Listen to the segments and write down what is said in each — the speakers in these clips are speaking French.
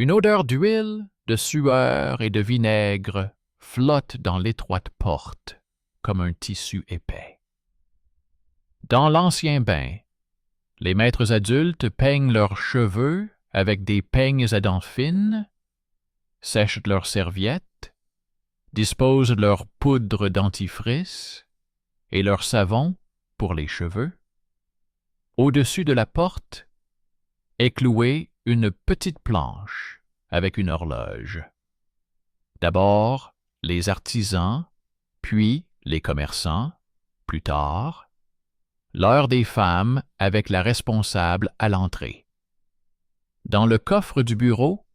Une odeur d'huile, de sueur et de vinaigre flotte dans l'étroite porte comme un tissu épais. Dans l'ancien bain, les maîtres adultes peignent leurs cheveux avec des peignes à dents fines, sèchent leurs serviettes, disposent leur poudre dentifrice et leur savon pour les cheveux. Au-dessus de la porte est clouée une petite planche avec une horloge. D'abord, les artisans, puis les commerçants, plus tard, l'heure des femmes avec la responsable à l'entrée. Dans le coffre du bureau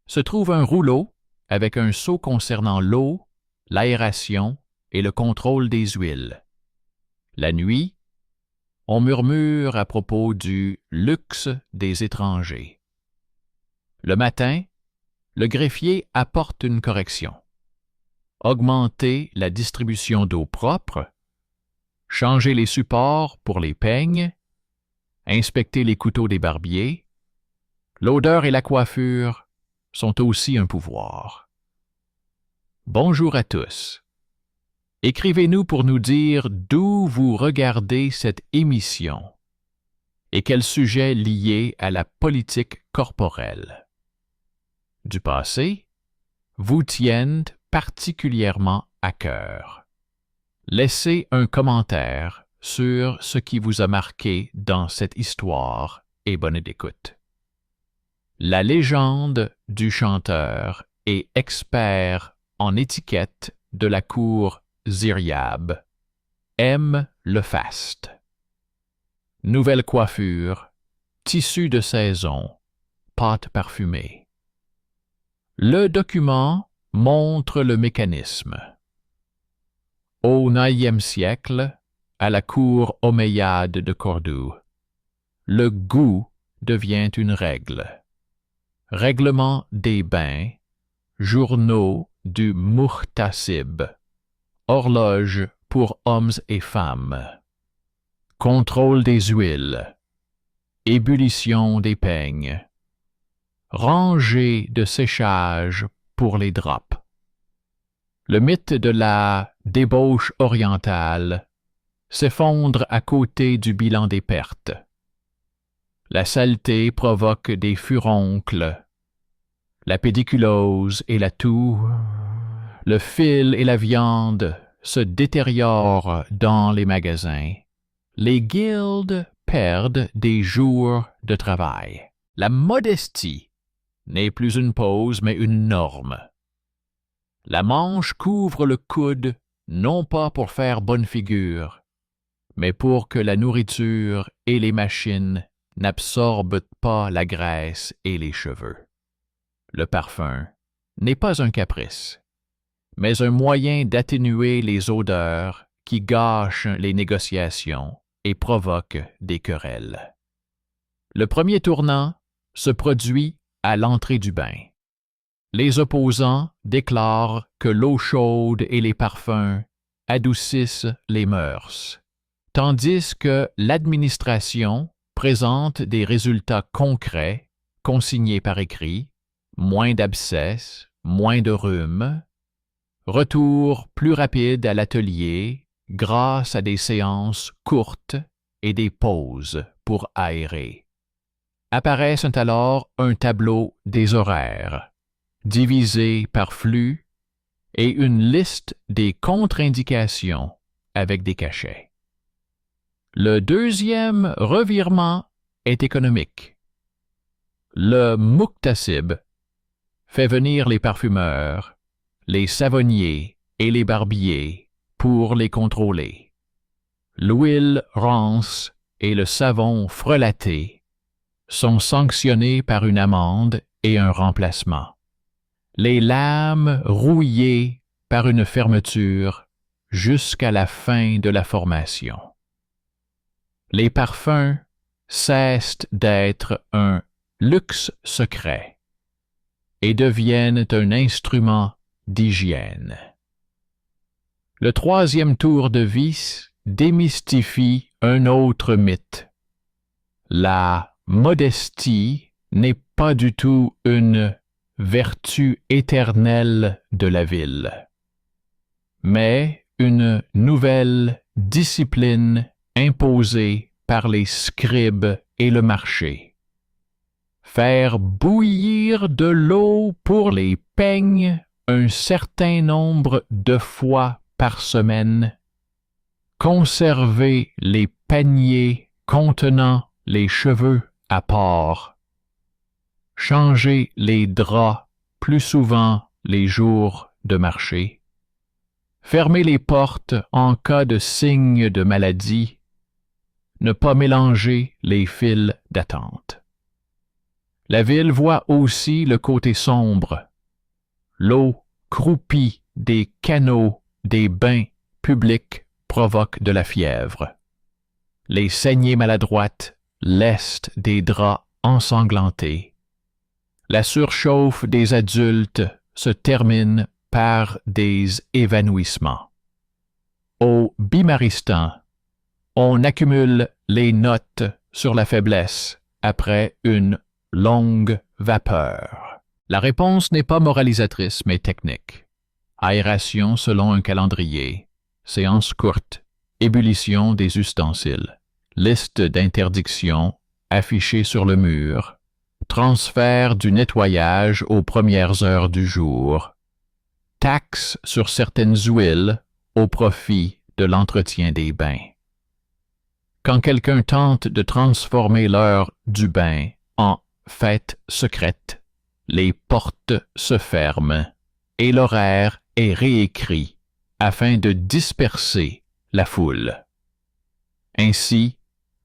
se trouve un rouleau avec un sceau concernant l'eau, l'aération et le contrôle des huiles. La nuit, on murmure à propos du luxe des étrangers. Le matin, le greffier apporte une correction. Augmenter la distribution d'eau propre, changer les supports pour les peignes, inspecter les couteaux des barbiers, l'odeur et la coiffure sont aussi un pouvoir. Bonjour à tous. Écrivez-nous pour nous dire d'où vous regardez cette émission et quels sujets liés à la politique corporelle du passé vous tiennent particulièrement à cœur. Laissez un commentaire sur ce qui vous a marqué dans cette histoire et bonne écoute. La légende du chanteur et expert en étiquette de la cour Ziryab aime le faste. Nouvelle coiffure, tissu de saison, pâte parfumée. Le document montre le mécanisme. Au IXe siècle, à la cour omeyyade de Cordoue, le goût devient une règle. Règlement des bains, journaux du muhtasib, horloge pour hommes et femmes, contrôle des huiles, ébullition des peignes, rangée de séchage pour les draps. Le mythe de la débauche orientale s'effondre à côté du bilan des pertes. La saleté provoque des furoncles, la pédiculose et la toux, le fil et la viande se détériorent dans les magasins. Les guildes perdent des jours de travail. La modestie n'est plus une pose mais une norme. La manche couvre le coude non pas pour faire bonne figure, mais pour que la nourriture et les machines n'absorbent pas la graisse et les cheveux. Le parfum n'est pas un caprice, mais un moyen d'atténuer les odeurs qui gâchent les négociations et provoquent des querelles. Le premier tournant se produit à l'entrée du bain. Les opposants déclarent que l'eau chaude et les parfums adoucissent les mœurs, tandis que l'administration présente des résultats concrets, consignés par écrit, moins d'abscesses, moins de rhume, retour plus rapide à l'atelier grâce à des séances courtes et des pauses pour aérer. Apparaissent alors un tableau des horaires, divisé par flux, et une liste des contre-indications avec des cachets. Le deuxième revirement est économique. Le muhtasib fait venir les parfumeurs, les savonniers et les barbiers pour les contrôler. L'huile rance et le savon frelaté sont sanctionnés par une amende et un remplacement. Les lames rouillées par une fermeture jusqu'à la fin de la formation. Les parfums cessent d'être un luxe secret et deviennent un instrument d'hygiène. Le troisième tour de vis démystifie un autre mythe. La modestie n'est pas du tout une vertu éternelle de la ville, mais une nouvelle discipline imposée par les scribes et le marché. Faire bouillir de l'eau pour les peignes un certain nombre de fois par semaine, conserver les paniers contenant les cheveux à part, changer les draps plus souvent les jours de marché, fermer les portes en cas de signe de maladie, ne pas mélanger les files d'attente. La ville voit aussi le côté sombre. L'eau croupie des canaux des bains publics provoque de la fièvre. Les saignées maladroites lestent des draps ensanglantés. La surchauffe des adultes se termine par des évanouissements. Au Bimaristan, on accumule les notes sur la faiblesse après une longue vapeur. La réponse n'est pas moralisatrice mais technique. Aération selon un calendrier, séance courte, ébullition des ustensiles, liste d'interdictions affichée sur le mur, transfert du nettoyage aux premières heures du jour, taxe sur certaines huiles au profit de l'entretien des bains. Quand quelqu'un tente de transformer l'heure du bain en fête secrète, les portes se ferment et l'horaire est réécrit afin de disperser la foule. Ainsi,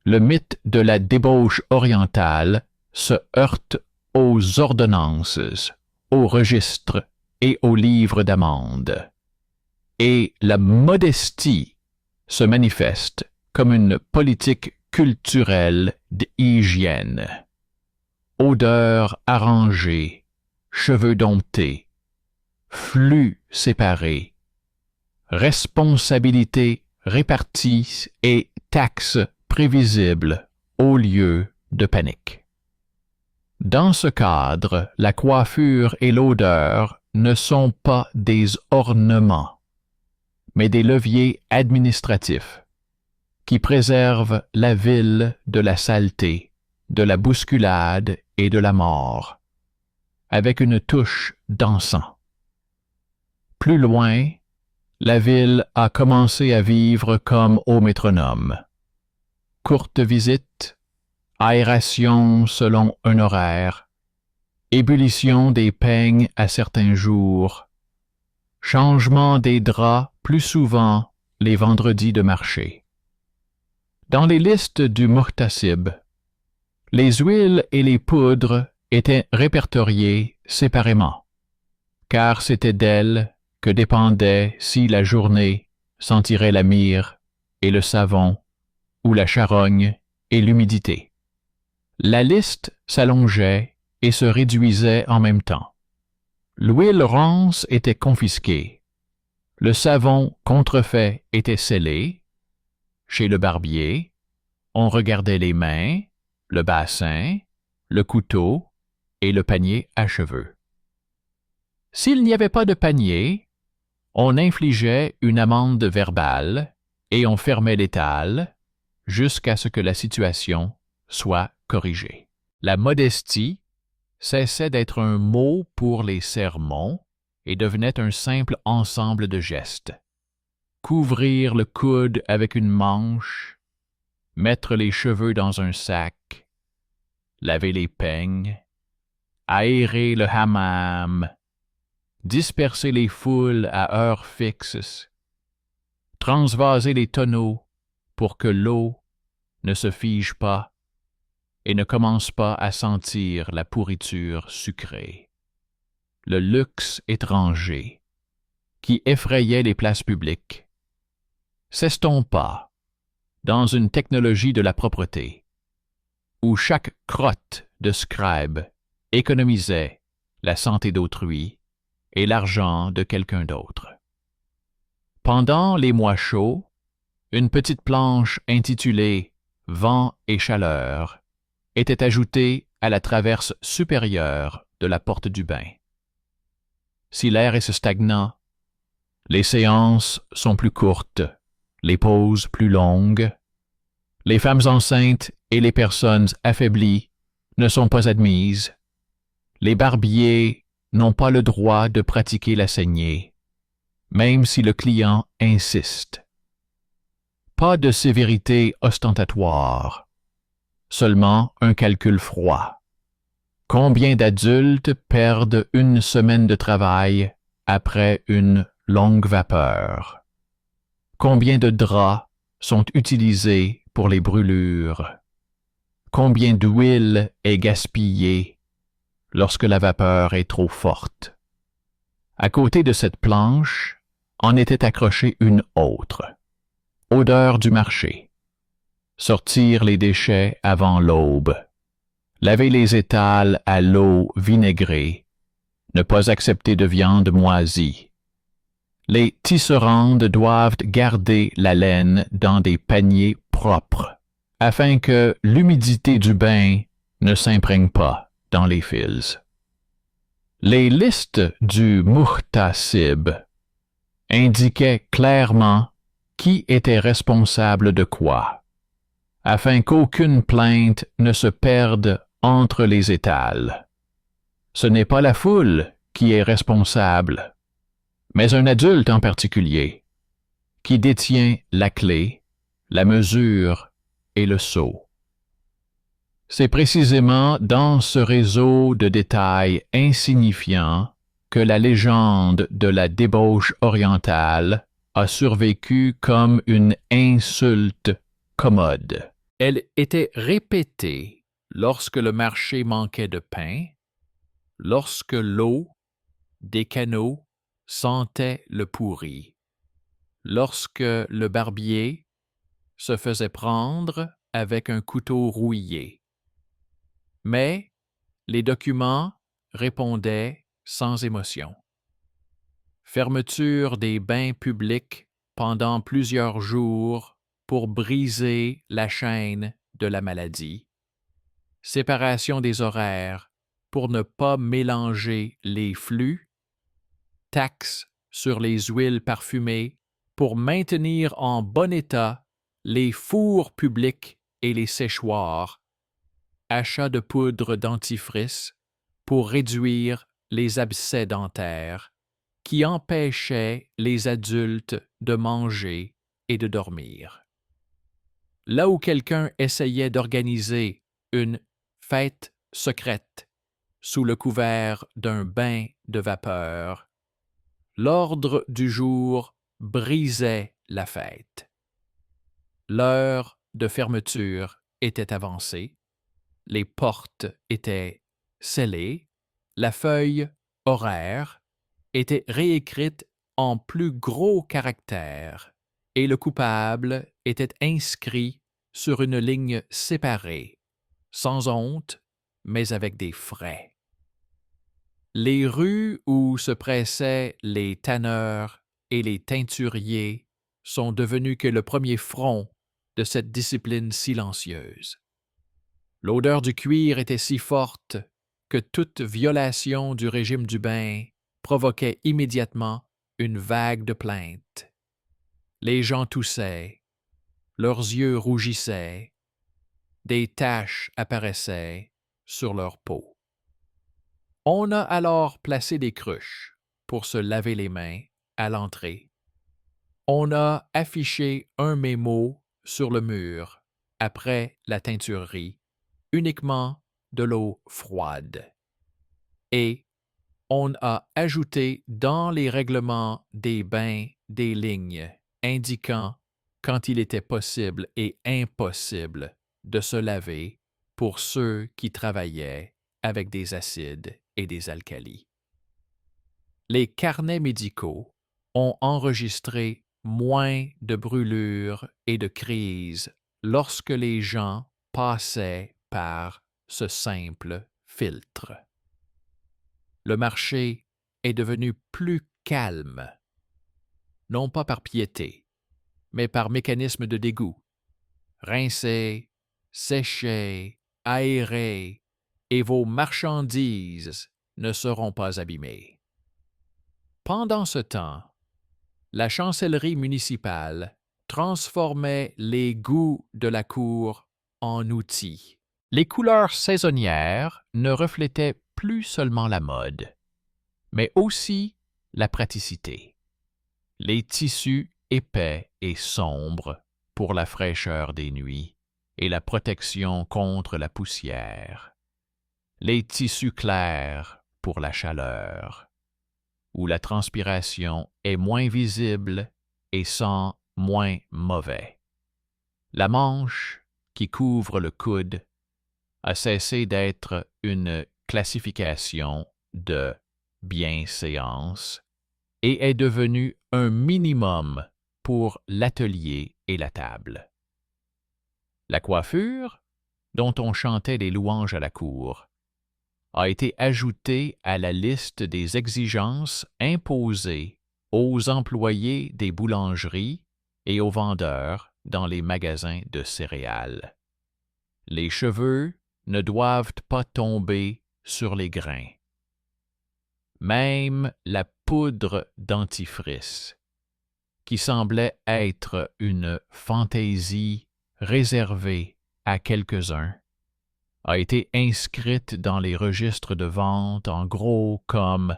le mythe de la débauche orientale se heurte aux ordonnances, aux registres et aux livres d'amende. Et la modestie se manifeste comme une politique culturelle d'hygiène. Odeurs arrangées, cheveux domptés, flux séparés, responsabilités réparties et taxes prévisibles au lieu de panique. Dans ce cadre, la coiffure et l'odeur ne sont pas des ornements, mais des leviers administratifs qui préservent la ville de la saleté, de la bousculade et de la mort, avec une touche d'encens. Plus loin, la ville a commencé à vivre comme au métronome. Courte visite, aération selon un horaire, ébullition des peignes à certains jours, changement des draps plus souvent les vendredis de marché. Dans les listes du Muhtasib, les huiles et les poudres étaient répertoriées séparément, car c'était d'elles que dépendait si la journée sentirait la myrrhe et le savon, ou la charogne et l'humidité. La liste s'allongeait et se réduisait en même temps. L'huile rance était confisquée. Le savon contrefait était scellé. Chez le barbier, on regardait les mains, le bassin, le couteau et le panier à cheveux. S'il n'y avait pas de panier, on infligeait une amende verbale et on fermait l'étal jusqu'à ce que la situation soit corrigée. La modestie cessait d'être un mot pour les sermons et devenait un simple ensemble de gestes. Couvrir le coude avec une manche, mettre les cheveux dans un sac, laver les peignes, aérer le hammam, disperser les foules à heures fixes, transvaser les tonneaux pour que l'eau ne se fige pas et ne commence pas à sentir la pourriture sucrée. Le luxe étranger, qui effrayait les places publiques, s'estompa dans une technologie de la propreté, où chaque crotte de scribe économisait la santé d'autrui et l'argent de quelqu'un d'autre. Pendant les mois chauds, une petite planche intitulée « Vent et chaleur » était ajoutée à la traverse supérieure de la porte du bain. Si l'air est stagnant, les séances sont plus courtes, les pauses plus longues. Les femmes enceintes et les personnes affaiblies ne sont pas admises. Les barbiers n'ont pas le droit de pratiquer la saignée, même si le client insiste. Pas de sévérité ostentatoire, seulement un calcul froid. Combien d'adultes perdent une semaine de travail après une longue vapeur? Combien de draps sont utilisés pour les brûlures? Combien d'huile est gaspillée lorsque la vapeur est trop forte? À côté de cette planche, en était accrochée une autre. Odeur du marché. Sortir les déchets avant l'aube. Laver les étals à l'eau vinaigrée. Ne pas accepter de viande moisie. Les tisserandes doivent garder la laine dans des paniers propres, afin que l'humidité du bain ne s'imprègne pas dans les fils. Les listes du muhtasib indiquaient clairement qui était responsable de quoi, afin qu'aucune plainte ne se perde entre les étals. Ce n'est pas la foule qui est responsable, mais un adulte en particulier, qui détient la clé, la mesure et le sceau. C'est précisément dans ce réseau de détails insignifiants que la légende de la débauche orientale a survécu comme une insulte commode. Elle était répétée lorsque le marché manquait de pain, lorsque l'eau des canaux sentait le pourri, lorsque le barbier se faisait prendre avec un couteau rouillé. Mais les documents répondaient sans émotion. Fermeture des bains publics pendant plusieurs jours pour briser la chaîne de la maladie. Séparation des horaires pour ne pas mélanger les flux. Taxes sur les huiles parfumées pour maintenir en bon état les fours publics et les séchoirs. Achat de poudre dentifrice pour réduire les abcès dentaires qui empêchaient les adultes de manger et de dormir. Là où quelqu'un essayait d'organiser une fête secrète sous le couvert d'un bain de vapeur, l'ordre du jour brisait la fête. L'heure de fermeture était avancée, les portes étaient scellées, la feuille horaire était réécrite en plus gros caractères et le coupable était inscrit sur une ligne séparée, sans honte, mais avec des frais. Les rues où se pressaient les tanneurs et les teinturiers sont devenues que le premier front de cette discipline silencieuse. L'odeur du cuir était si forte que toute violation du régime du bain provoquait immédiatement une vague de plaintes. Les gens toussaient, leurs yeux rougissaient, des taches apparaissaient sur leur peau. On a alors placé des cruches pour se laver les mains à l'entrée. On a affiché un mémo sur le mur après la teinturerie, uniquement de l'eau froide. Et on a ajouté dans les règlements des bains des lignes indiquant quand il était possible et impossible de se laver pour ceux qui travaillaient avec des acides et des alcalis. Les carnets médicaux ont enregistré moins de brûlures et de crises lorsque les gens passaient par ce simple filtre. Le marché est devenu plus calme, non pas par piété, mais par mécanisme de dégoût. Rincé, séché, aéré, et vos marchandises ne seront pas abîmées. Pendant ce temps, la chancellerie municipale transformait les goûts de la cour en outils. Les couleurs saisonnières ne reflétaient plus seulement la mode, mais aussi la praticité. Les tissus épais et sombres pour la fraîcheur des nuits et la protection contre la poussière. Les tissus clairs pour la chaleur, où la transpiration est moins visible et sent moins mauvais. La manche qui couvre le coude a cessé d'être une classification de bienséance et est devenue un minimum pour l'atelier et la table. La coiffure, dont on chantait les louanges à la cour, a été ajoutée à la liste des exigences imposées aux employés des boulangeries et aux vendeurs dans les magasins de céréales. Les cheveux ne doivent pas tomber sur les grains. Même la poudre dentifrice, qui semblait être une fantaisie réservée à quelques-uns, a été inscrite dans les registres de vente en gros comme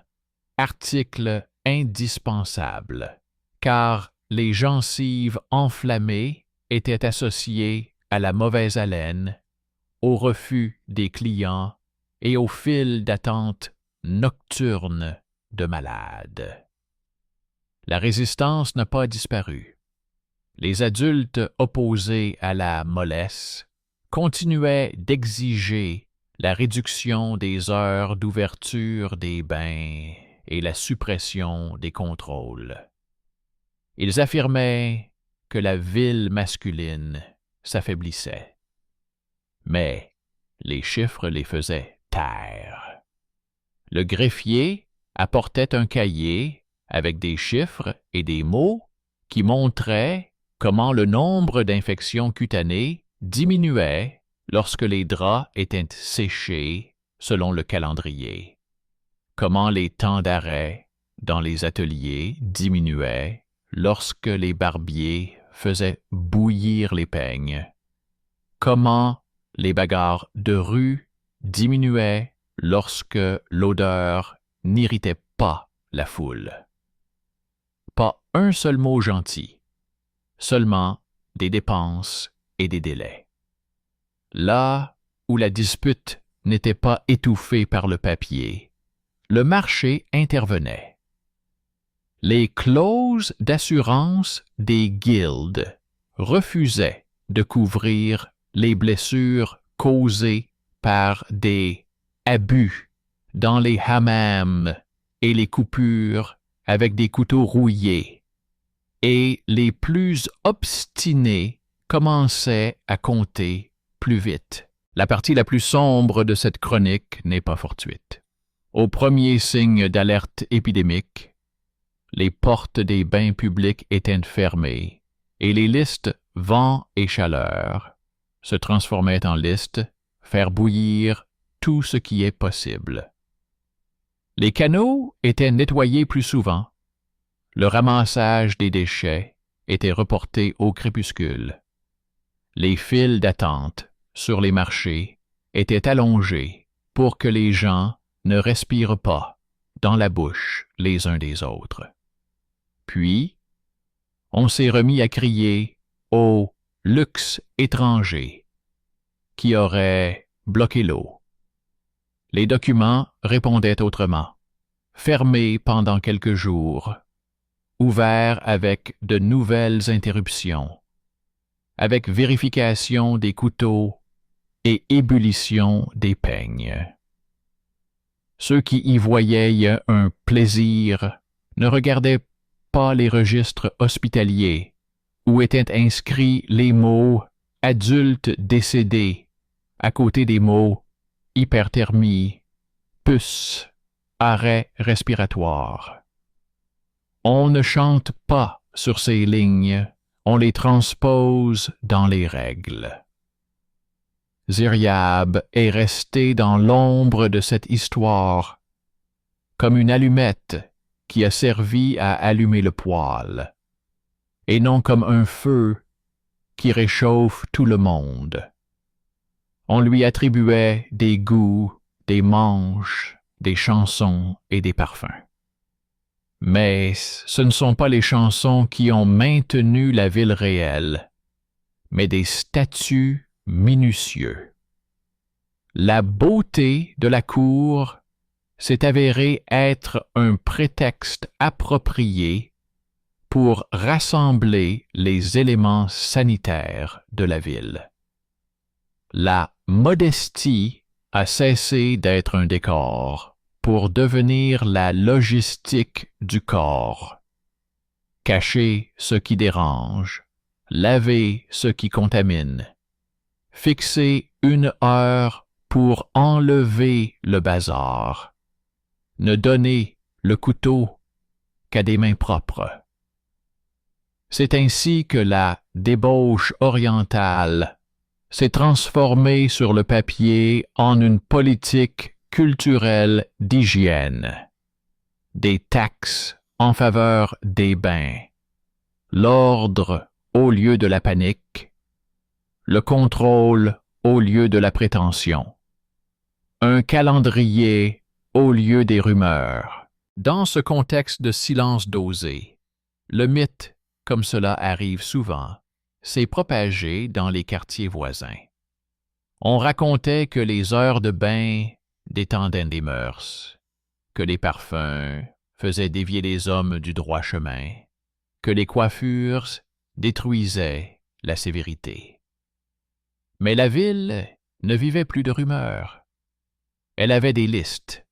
article indispensable, car les gencives enflammées étaient associées à la mauvaise haleine, au refus des clients et aux files d'attente nocturnes de malades. La résistance n'a pas disparu. Les adultes opposés à la mollesse continuaient d'exiger la réduction des heures d'ouverture des bains et la suppression des contrôles. Ils affirmaient que la ville masculine s'affaiblissait. Mais les chiffres les faisaient taire. Le greffier apportait un cahier avec des chiffres et des mots qui montraient comment le nombre d'infections cutanées diminuait lorsque les draps étaient séchés selon le calendrier, comment les temps d'arrêt dans les ateliers diminuaient lorsque les barbiers faisaient bouillir les peignes, comment les bagarres de rue diminuaient lorsque l'odeur n'irritait pas la foule. Pas un seul mot gentil, seulement des dépenses et des délais. Là où la dispute n'était pas étouffée par le papier, le marché intervenait. Les clauses d'assurance des guildes refusaient de couvrir les blessures causées par des abus dans les hammams et les coupures avec des couteaux rouillés, et les plus obstinés commençaient à compter plus vite. La partie la plus sombre de cette chronique n'est pas fortuite. Au premier signe d'alerte épidémique, les portes des bains publics étaient fermées et les listes vent et chaleur se transformaient en listes faire bouillir tout ce qui est possible. Les canaux étaient nettoyés plus souvent. Le ramassage des déchets était reporté au crépuscule. Les files d'attente sur les marchés étaient allongées pour que les gens ne respirent pas dans la bouche les uns des autres. Puis, on s'est remis à crier au luxe étranger qui aurait bloqué l'eau. Les documents répondaient autrement, fermés pendant quelques jours, ouverts avec de nouvelles interruptions, avec vérification des couteaux et ébullition des peignes. Ceux qui y voyaient un plaisir ne regardaient pas les registres hospitaliers où étaient inscrits les mots « adultes décédés » à côté des mots « hyperthermie »,« puce »,« arrêt respiratoire ». On ne chante pas sur ces lignes, on les transpose dans les règles. Ziryab est resté dans l'ombre de cette histoire, comme une allumette qui a servi à allumer le poêle, et non comme un feu qui réchauffe tout le monde. On lui attribuait des goûts, des manches, des chansons et des parfums. Mais ce ne sont pas les chansons qui ont maintenu la ville réelle, mais des statuts minutieux. La beauté de la cour s'est avérée être un prétexte approprié pour rassembler les éléments sanitaires de la ville. La modestie a cessé d'être un décor pour devenir la logistique du corps. Cacher ce qui dérange, laver ce qui contamine, fixer une heure pour enlever le bazar, ne donner le couteau qu'à des mains propres. C'est ainsi que la débauche orientale s'est transformée sur le papier en une politique culturelle d'hygiène. Des taxes en faveur des bains, l'ordre au lieu de la panique, le contrôle au lieu de la prétention, un calendrier au lieu des rumeurs. Dans ce contexte de silence dosé, le mythe, comme cela arrive souvent, s'est propagé dans les quartiers voisins. On racontait que les heures de bain détendaient des mœurs, que les parfums faisaient dévier les hommes du droit chemin, que les coiffures détruisaient la sévérité. Mais la ville ne vivait plus de rumeurs. Elle avait des listes,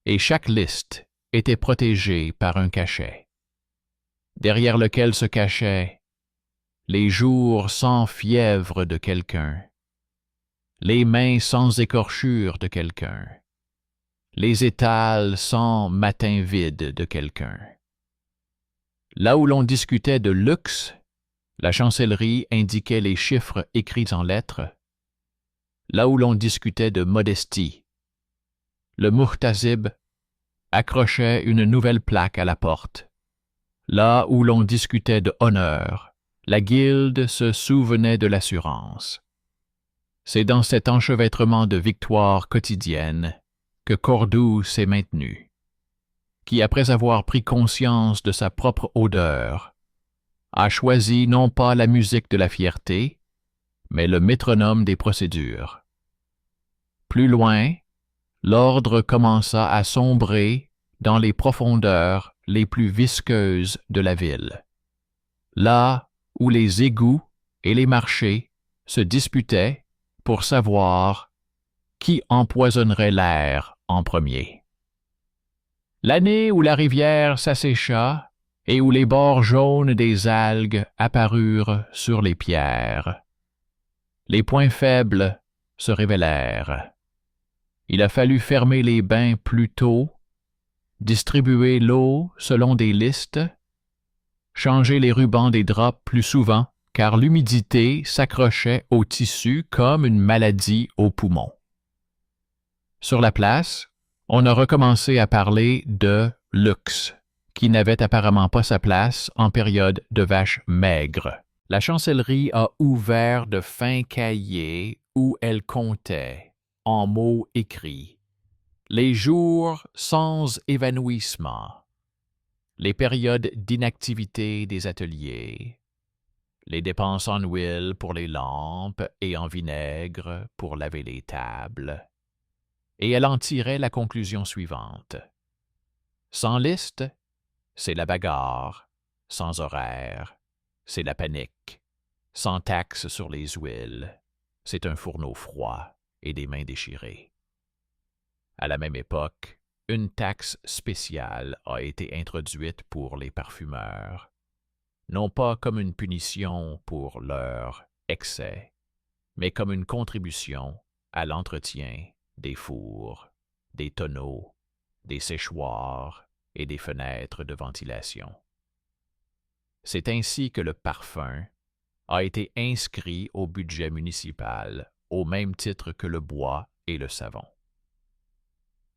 et chaque liste était protégée par un cachet, derrière lequel se cachaient les jours sans fièvre de quelqu'un, les mains sans écorchure de quelqu'un, les étals sans matin vide de quelqu'un. Là où l'on discutait de luxe, la chancellerie indiquait les chiffres écrits en lettres. Là où l'on discutait de modestie, le muhtasib accrochait une nouvelle plaque à la porte. Là où l'on discutait de honneur, la guilde se souvenait de l'assurance. C'est dans cet enchevêtrement de victoires quotidiennes que Cordoue s'est maintenu, qui, après avoir pris conscience de sa propre odeur, a choisi non pas la musique de la fierté, mais le métronome des procédures. Plus loin, l'ordre commença à sombrer dans les profondeurs les plus visqueuses de la ville, là où les égouts et les marchés se disputaient pour savoir qui empoisonnerait l'air en premier. L'année où la rivière s'assécha et où les bords jaunes des algues apparurent sur les pierres, les points faibles se révélèrent. Il a fallu fermer les bains plus tôt, distribuer l'eau selon des listes, changer les rubans des draps plus souvent, car l'humidité s'accrochait au tissu comme une maladie aux poumons. Sur la place, on a recommencé à parler de luxe, qui n'avait apparemment pas sa place en période de vaches maigres. La chancellerie a ouvert de fins cahiers où elle comptait, en mots écrits, les jours sans évanouissement, les périodes d'inactivité des ateliers, les dépenses en huile pour les lampes et en vinaigre pour laver les tables, et elle en tirait la conclusion suivante. Sans liste, c'est la bagarre, sans horaire, c'est la panique, sans taxe sur les huiles, c'est un fourneau froid et des mains déchirées. À la même époque, une taxe spéciale a été introduite pour les parfumeurs, non pas comme une punition pour leur excès, mais comme une contribution à l'entretien des fours, des tonneaux, des séchoirs et des fenêtres de ventilation. C'est ainsi que le parfum a été inscrit au budget municipal au même titre que le bois et le savon.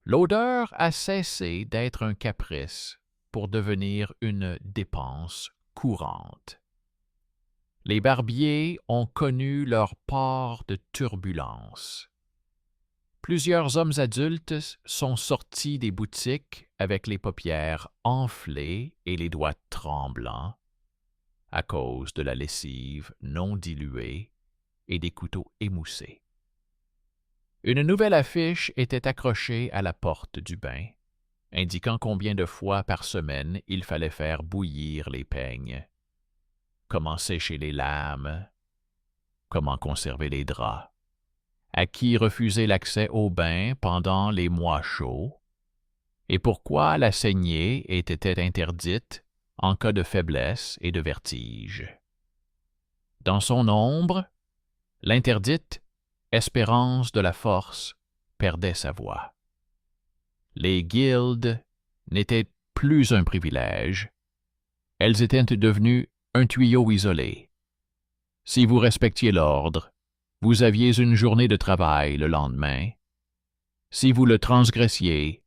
L'odeur a cessé d'être un caprice pour devenir une dépense courante. Les barbiers ont connu leur part de turbulence. Plusieurs hommes adultes sont sortis des boutiques avec les paupières enflées et les doigts tremblants à cause de la lessive non diluée et des couteaux émoussés. Une nouvelle affiche était accrochée à la porte du bain, indiquant combien de fois par semaine il fallait faire bouillir les peignes, comment sécher les lames, comment conserver les draps, à qui refuser l'accès au bain pendant les mois chauds, et pourquoi la saignée était interdite en cas de faiblesse et de vertige. Dans son ombre, l'interdite Espérance de la Force perdait sa voix. Les guildes n'étaient plus un privilège, elles étaient devenues un tuyau isolé. Si vous respectiez l'ordre, vous aviez une journée de travail le lendemain. Si vous le transgressiez,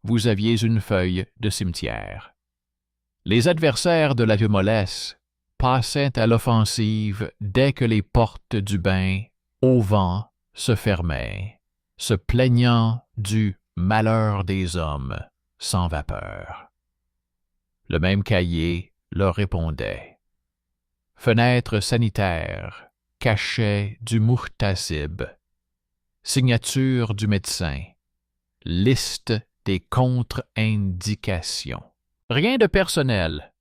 vous aviez une feuille de cimetière. Les adversaires de la vieux mollesse passaient à l'offensive dès que les portes du bain au vent se fermaient, se plaignant du malheur des hommes sans vapeur. Le même cahier leur répondait. Fenêtre sanitaire, cachet du muhtasib, signature du médecin, liste des contre-indications. Rien de personnel,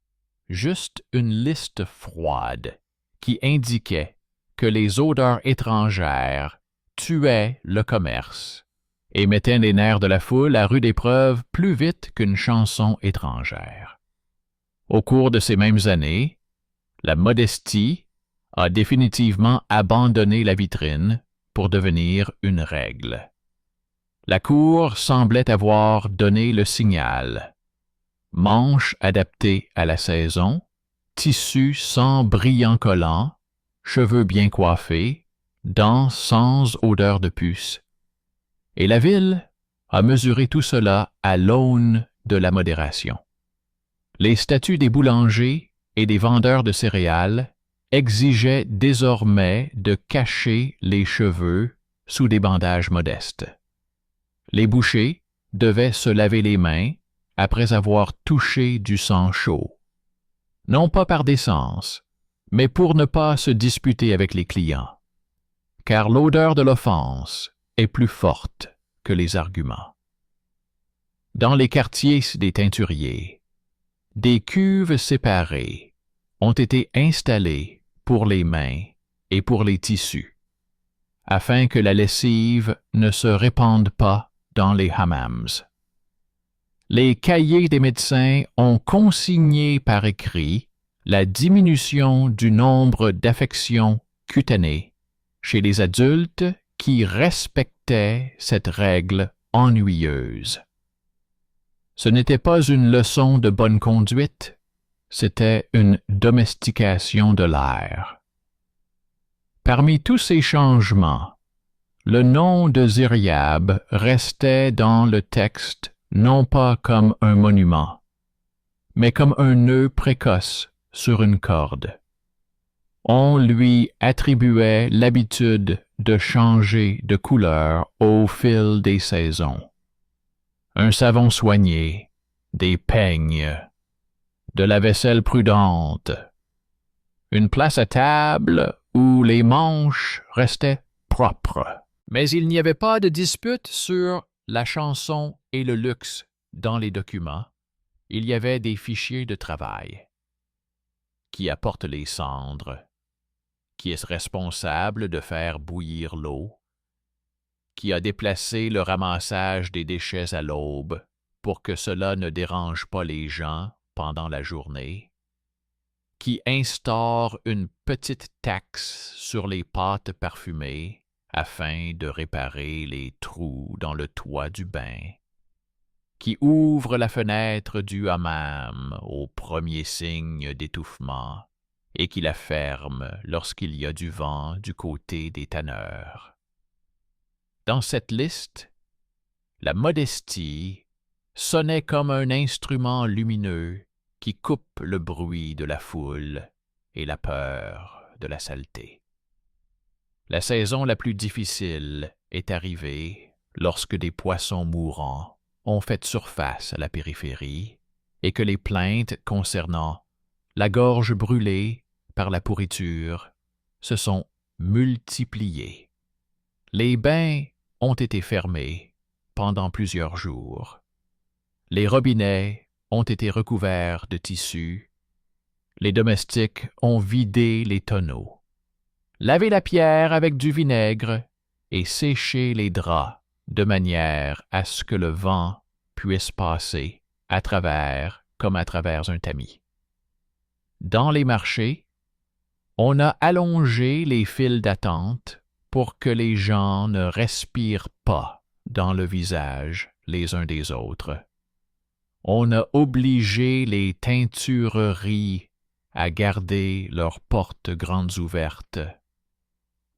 juste une liste froide qui indiquait que les odeurs étrangères tuaient le commerce et mettaient les nerfs de la foule à rude épreuve plus vite qu'une chanson étrangère. Au cours de ces mêmes années, la modestie a définitivement abandonné la vitrine pour devenir une règle. La cour semblait avoir donné le signal. Manches adaptées à la saison, tissu sans brillant collant, cheveux bien coiffés, dents sans odeur de puce. Et la ville a mesuré tout cela à l'aune de la modération. Les statuts des boulangers et des vendeurs de céréales exigeaient désormais de cacher les cheveux sous des bandages modestes. Les bouchers devaient se laver les mains après avoir touché du sang chaud, non pas par décence, mais pour ne pas se disputer avec les clients, car l'odeur de l'offense est plus forte que les arguments. Dans les quartiers des teinturiers, des cuves séparées ont été installées pour les mains et pour les tissus, afin que la lessive ne se répande pas dans les hammams. Les cahiers des médecins ont consigné par écrit la diminution du nombre d'affections cutanées chez les adultes qui respectaient cette règle ennuyeuse. Ce n'était pas une leçon de bonne conduite, c'était une domestication de l'air. Parmi tous ces changements, le nom de Ziryab restait dans le texte non pas comme un monument, mais comme un nœud précoce sur une corde. On lui attribuait l'habitude de changer de couleur au fil des saisons. Un savon soigné, des peignes, de la vaisselle prudente, une place à table où les manches restaient propres. Mais il n'y avait pas de dispute sur la chanson et le luxe dans les documents. Il y avait des fichiers de travail. Qui apporte les cendres? Qui est responsable de faire bouillir l'eau? Qui a déplacé le ramassage des déchets à l'aube pour que cela ne dérange pas les gens pendant la journée? Qui instaure une petite taxe sur les pâtes parfumées afin de réparer les trous dans le toit du bain? Qui ouvre la fenêtre du hammam au premier signe d'étouffement et qui la ferme lorsqu'il y a du vent du côté des tanneurs. Dans cette liste, la modestie sonnait comme un instrument lumineux qui coupe le bruit de la foule et la peur de la saleté. La saison la plus difficile est arrivée lorsque des poissons mourants ont fait surface à la périphérie et que les plaintes concernant la gorge brûlée par la pourriture se sont multipliées. Les bains ont été fermés pendant plusieurs jours. Les robinets ont été recouverts de tissus. Les domestiques ont vidé les tonneaux, lavé la pierre avec du vinaigre et séché les draps de manière à ce que le vent puisse passer à travers comme à travers un tamis. Dans les marchés, on a allongé les files d'attente pour que les gens ne respirent pas dans le visage les uns des autres. On a obligé les teintureries à garder leurs portes grandes ouvertes.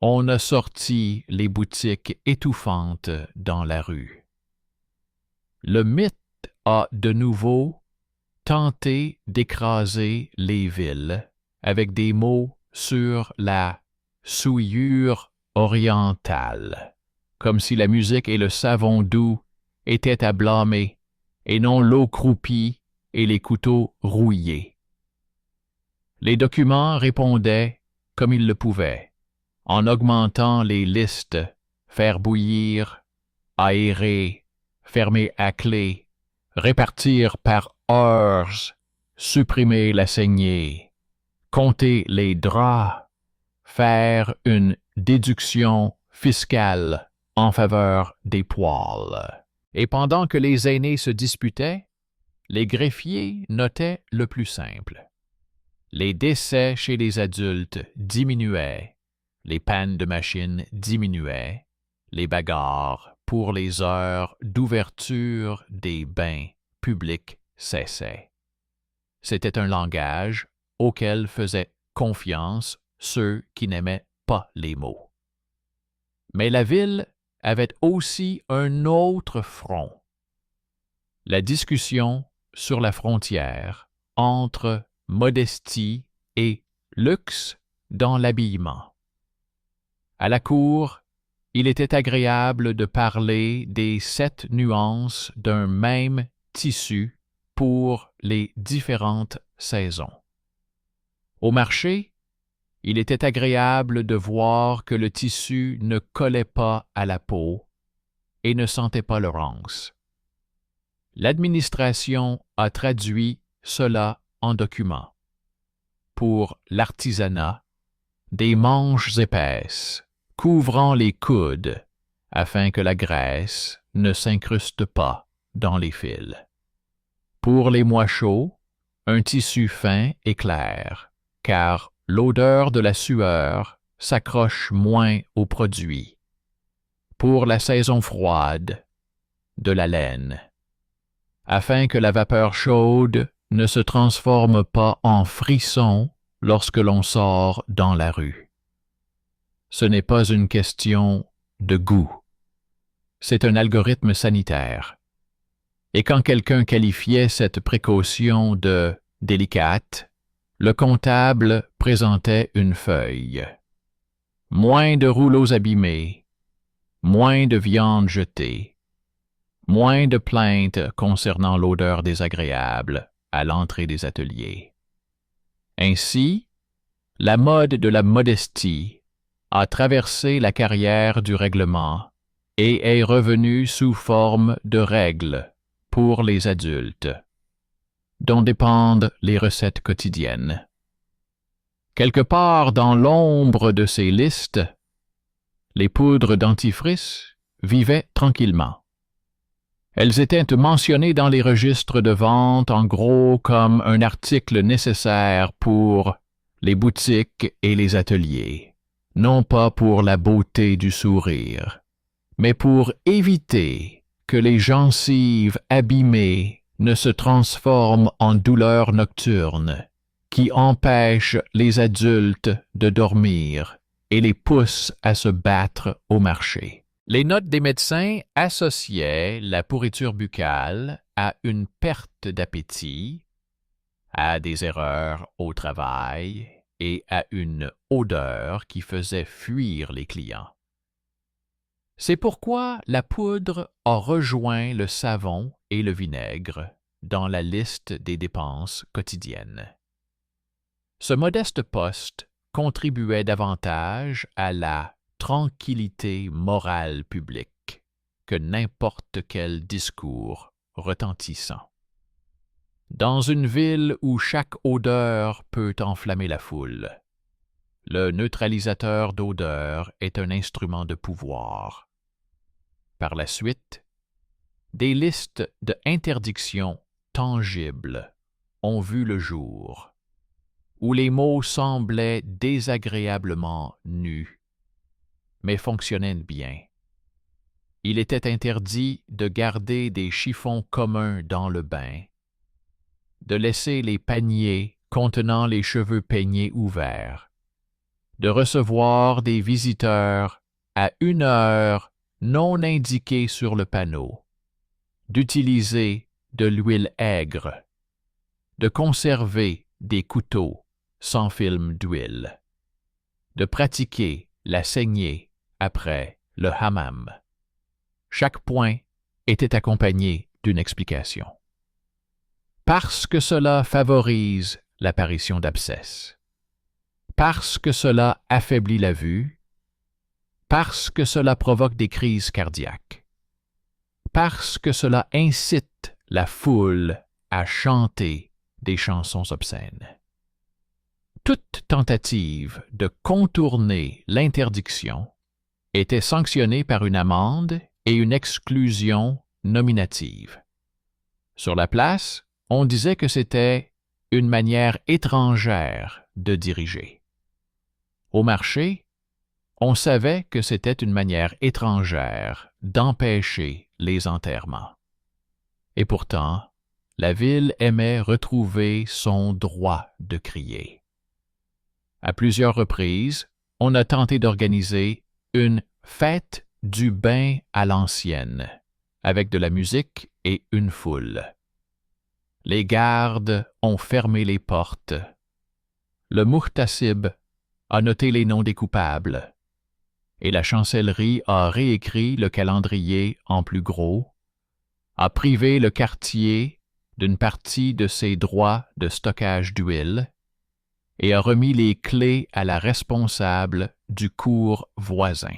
On a sorti les boutiques étouffantes dans la rue. Le mythe a de nouveau tenté d'écraser les villes avec des mots sur la souillure orientale, comme si la musique et le savon doux étaient à blâmer, et non l'eau croupie et les couteaux rouillés. Les documents répondaient comme ils le pouvaient, en augmentant les listes, faire bouillir, aérer, fermer à clé, répartir par heures, supprimer la saignée, compter les draps, faire une déduction fiscale en faveur des poils. Et pendant que les aînés se disputaient, les greffiers notaient le plus simple. Les décès chez les adultes diminuaient, les pannes de machines diminuaient, les bagarres pour les heures d'ouverture des bains publics cessaient. C'était un langage auquel faisaient confiance ceux qui n'aimaient pas les mots. Mais la ville avait aussi un autre front. La discussion sur la frontière entre modestie et luxe dans l'habillement. À la cour, il était agréable de parler des 7 nuances d'un même tissu pour les différentes saisons. Au marché, il était agréable de voir que le tissu ne collait pas à la peau et ne sentait pas le rance. L'administration a traduit cela en documents. Pour l'artisanat, des manches épaisses couvrant les coudes afin que la graisse ne s'incruste pas dans les fils. Pour les mois chauds, un tissu fin et clair, car l'odeur de la sueur s'accroche moins aux produits. Pour la saison froide, de la laine, afin que la vapeur chaude ne se transforme pas en frisson lorsque l'on sort dans la rue. Ce n'est pas une question de goût. C'est un algorithme sanitaire. Et quand quelqu'un qualifiait cette précaution de délicate, le comptable présentait une feuille. Moins de rouleaux abîmés, moins de viande jetée, moins de plaintes concernant l'odeur désagréable à l'entrée des ateliers. Ainsi, la mode de la modestie a traversé la carrière du règlement et est revenue sous forme de règles pour les adultes, dont dépendent les recettes quotidiennes. Quelque part dans l'ombre de ces listes, les poudres dentifrice vivaient tranquillement. Elles étaient mentionnées dans les registres de vente en gros comme un article nécessaire pour les boutiques et les ateliers, non pas pour la beauté du sourire, mais pour éviter que les gencives abîmées ne se transforment en douleurs nocturnes qui empêche les adultes de dormir et les pousse à se battre au marché. Les notes des médecins associaient la pourriture buccale à une perte d'appétit, à des erreurs au travail et à une odeur qui faisait fuir les clients. C'est pourquoi la poudre a rejoint le savon et le vinaigre dans la liste des dépenses quotidiennes. Ce modeste poste contribuait davantage à la tranquillité morale publique que n'importe quel discours retentissant. Dans une ville où chaque odeur peut enflammer la foule, le neutralisateur d'odeur est un instrument de pouvoir. Par la suite, des listes d'interdictions tangibles ont vu le jour, où les mots semblaient désagréablement nus, mais fonctionnaient bien. Il était interdit de garder des chiffons communs dans le bain, de laisser les paniers contenant les cheveux peignés ouverts, de recevoir des visiteurs à une heure non indiquée sur le panneau, d'utiliser de l'huile aigre, de conserver des couteaux sans film d'huile, de pratiquer la saignée après le hammam. Chaque point était accompagné d'une explication. Parce que cela favorise l'apparition d'abscesses, parce que cela affaiblit la vue, parce que cela provoque des crises cardiaques, parce que cela incite la foule à chanter des chansons obscènes. Toute tentative de contourner l'interdiction était sanctionnée par une amende et une exclusion nominative. Sur la place, on disait que c'était une manière étrangère de diriger. Au marché, on savait que c'était une manière étrangère d'empêcher les enterrements. Et pourtant, la ville aimait retrouver son droit de crier. À plusieurs reprises, on a tenté d'organiser une fête du bain à l'ancienne, avec de la musique et une foule. Les gardes ont fermé les portes. Le muhtasib a noté les noms des coupables, et la chancellerie a réécrit le calendrier en plus gros, a privé le quartier d'une partie de ses droits de stockage d'huile et a remis les clés à la responsable du cours voisin.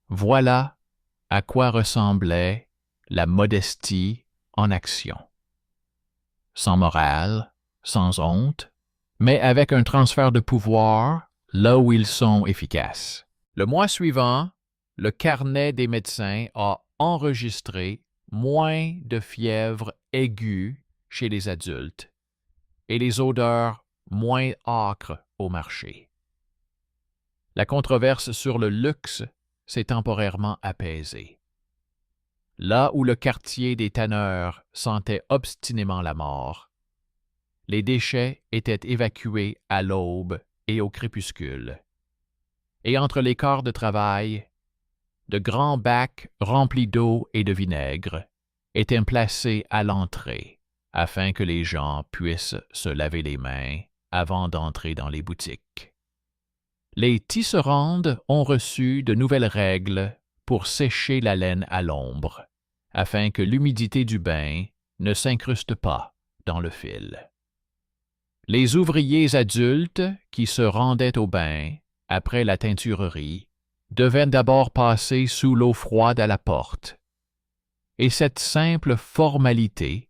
Voilà à quoi ressemblait la modestie en action. Sans morale, sans honte, mais avec un transfert de pouvoir là où ils sont efficaces. Le mois suivant, le carnet des médecins a enregistré moins de fièvre aiguë chez les adultes et les odeurs moins âcres au marché. La controverse sur le luxe s'est temporairement apaisée. Là où le quartier des tanneurs sentait obstinément la mort, les déchets étaient évacués à l'aube et au crépuscule. Et entre les corps de travail, de grands bacs remplis d'eau et de vinaigre étaient placés à l'entrée afin que les gens puissent se laver les mains avant d'entrer dans les boutiques. Les tisserandes ont reçu de nouvelles règles pour sécher la laine à l'ombre, afin que l'humidité du bain ne s'incruste pas dans le fil. Les ouvriers adultes qui se rendaient au bain après la teinturerie devaient d'abord passer sous l'eau froide à la porte, et cette simple formalité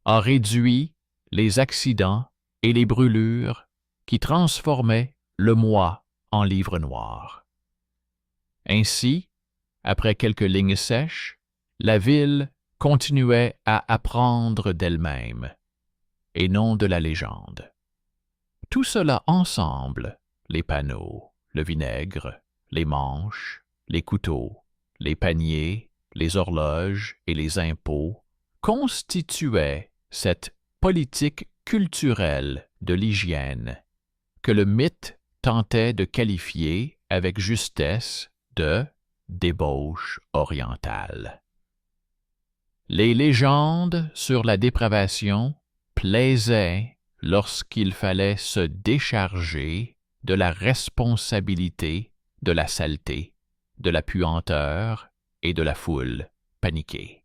a réduit les accidents et les brûlures qui transformaient le mois en livre noir. Ainsi, après quelques lignes sèches, la ville continuait à apprendre d'elle-même, et non de la légende. Tout cela ensemble, les panneaux, le vinaigre, les manches, les couteaux, les paniers, les horloges et les impôts, constituaient cette politique culturelle de l'hygiène que le mythe tentait de qualifier avec justesse de débauche orientale. Les légendes sur la dépravation plaisaient lorsqu'il fallait se décharger de la responsabilité de la saleté, de la puanteur et de la foule paniquée.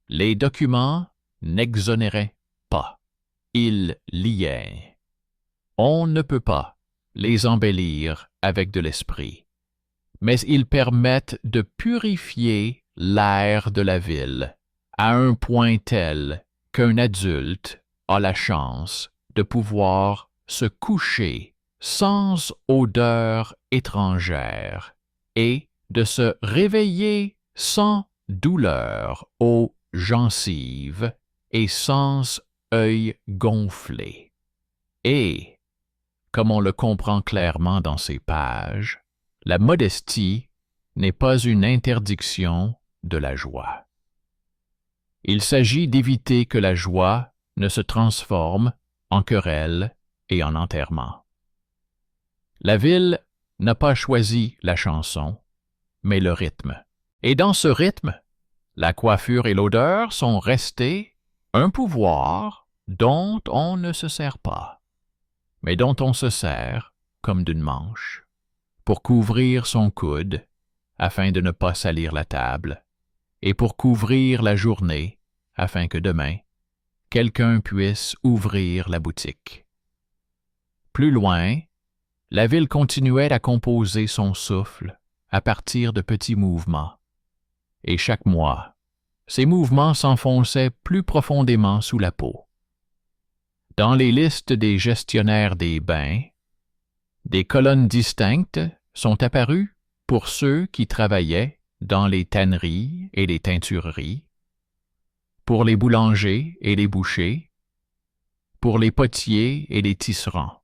Les documents n'exonéraient pas, ils liaient. On ne peut pas les embellir avec de l'esprit, mais ils permettent de purifier l'air de la ville à un point tel qu'un adulte a la chance de pouvoir se coucher sans odeur étrangère et de se réveiller sans douleur aux gencives et sans œil gonflé. Et, comme on le comprend clairement dans ces pages, la modestie n'est pas une interdiction de la joie. Il s'agit d'éviter que la joie ne se transforme en querelle et en enterrement. La ville n'a pas choisi la chanson, mais le rythme. Et dans ce rythme, la coiffure et l'odeur sont restées un pouvoir dont on ne se sert pas, mais dont on se sert comme d'une manche, pour couvrir son coude, afin de ne pas salir la table, et pour couvrir la journée, afin que demain, quelqu'un puisse ouvrir la boutique. Plus loin, la ville continuait à composer son souffle à partir de petits mouvements, et chaque mois, ces mouvements s'enfonçaient plus profondément sous la peau. Dans les listes des gestionnaires des bains, des colonnes distinctes sont apparues pour ceux qui travaillaient dans les tanneries et les teintureries, pour les boulangers et les bouchers, pour les potiers et les tisserands.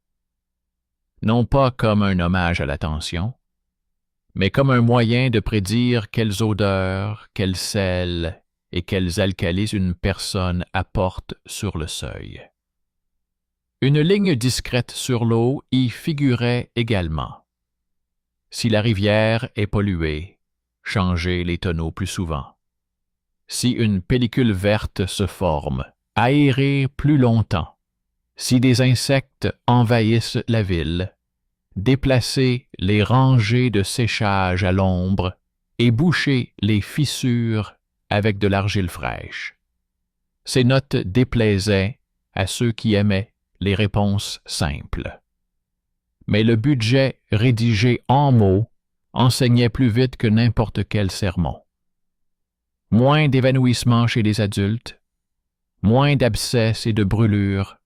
Non pas comme un hommage à l'attention, mais comme un moyen de prédire quelles odeurs, quels sels et quels alcalis une personne apporte sur le seuil. Une ligne discrète sur l'eau y figurait également. Si la rivière est polluée, changez les tonneaux plus souvent. Si une pellicule verte se forme, aérez plus longtemps. Si des insectes envahissent la ville, déplacez les rangées de séchage à l'ombre et bouchez les fissures avec de l'argile fraîche. Ces notes déplaisaient à ceux qui aimaient les réponses simples. Mais le budget rédigé en mots enseignait plus vite que n'importe quel sermon. Moins d'évanouissements chez les adultes, moins d'abcès et de brûlures,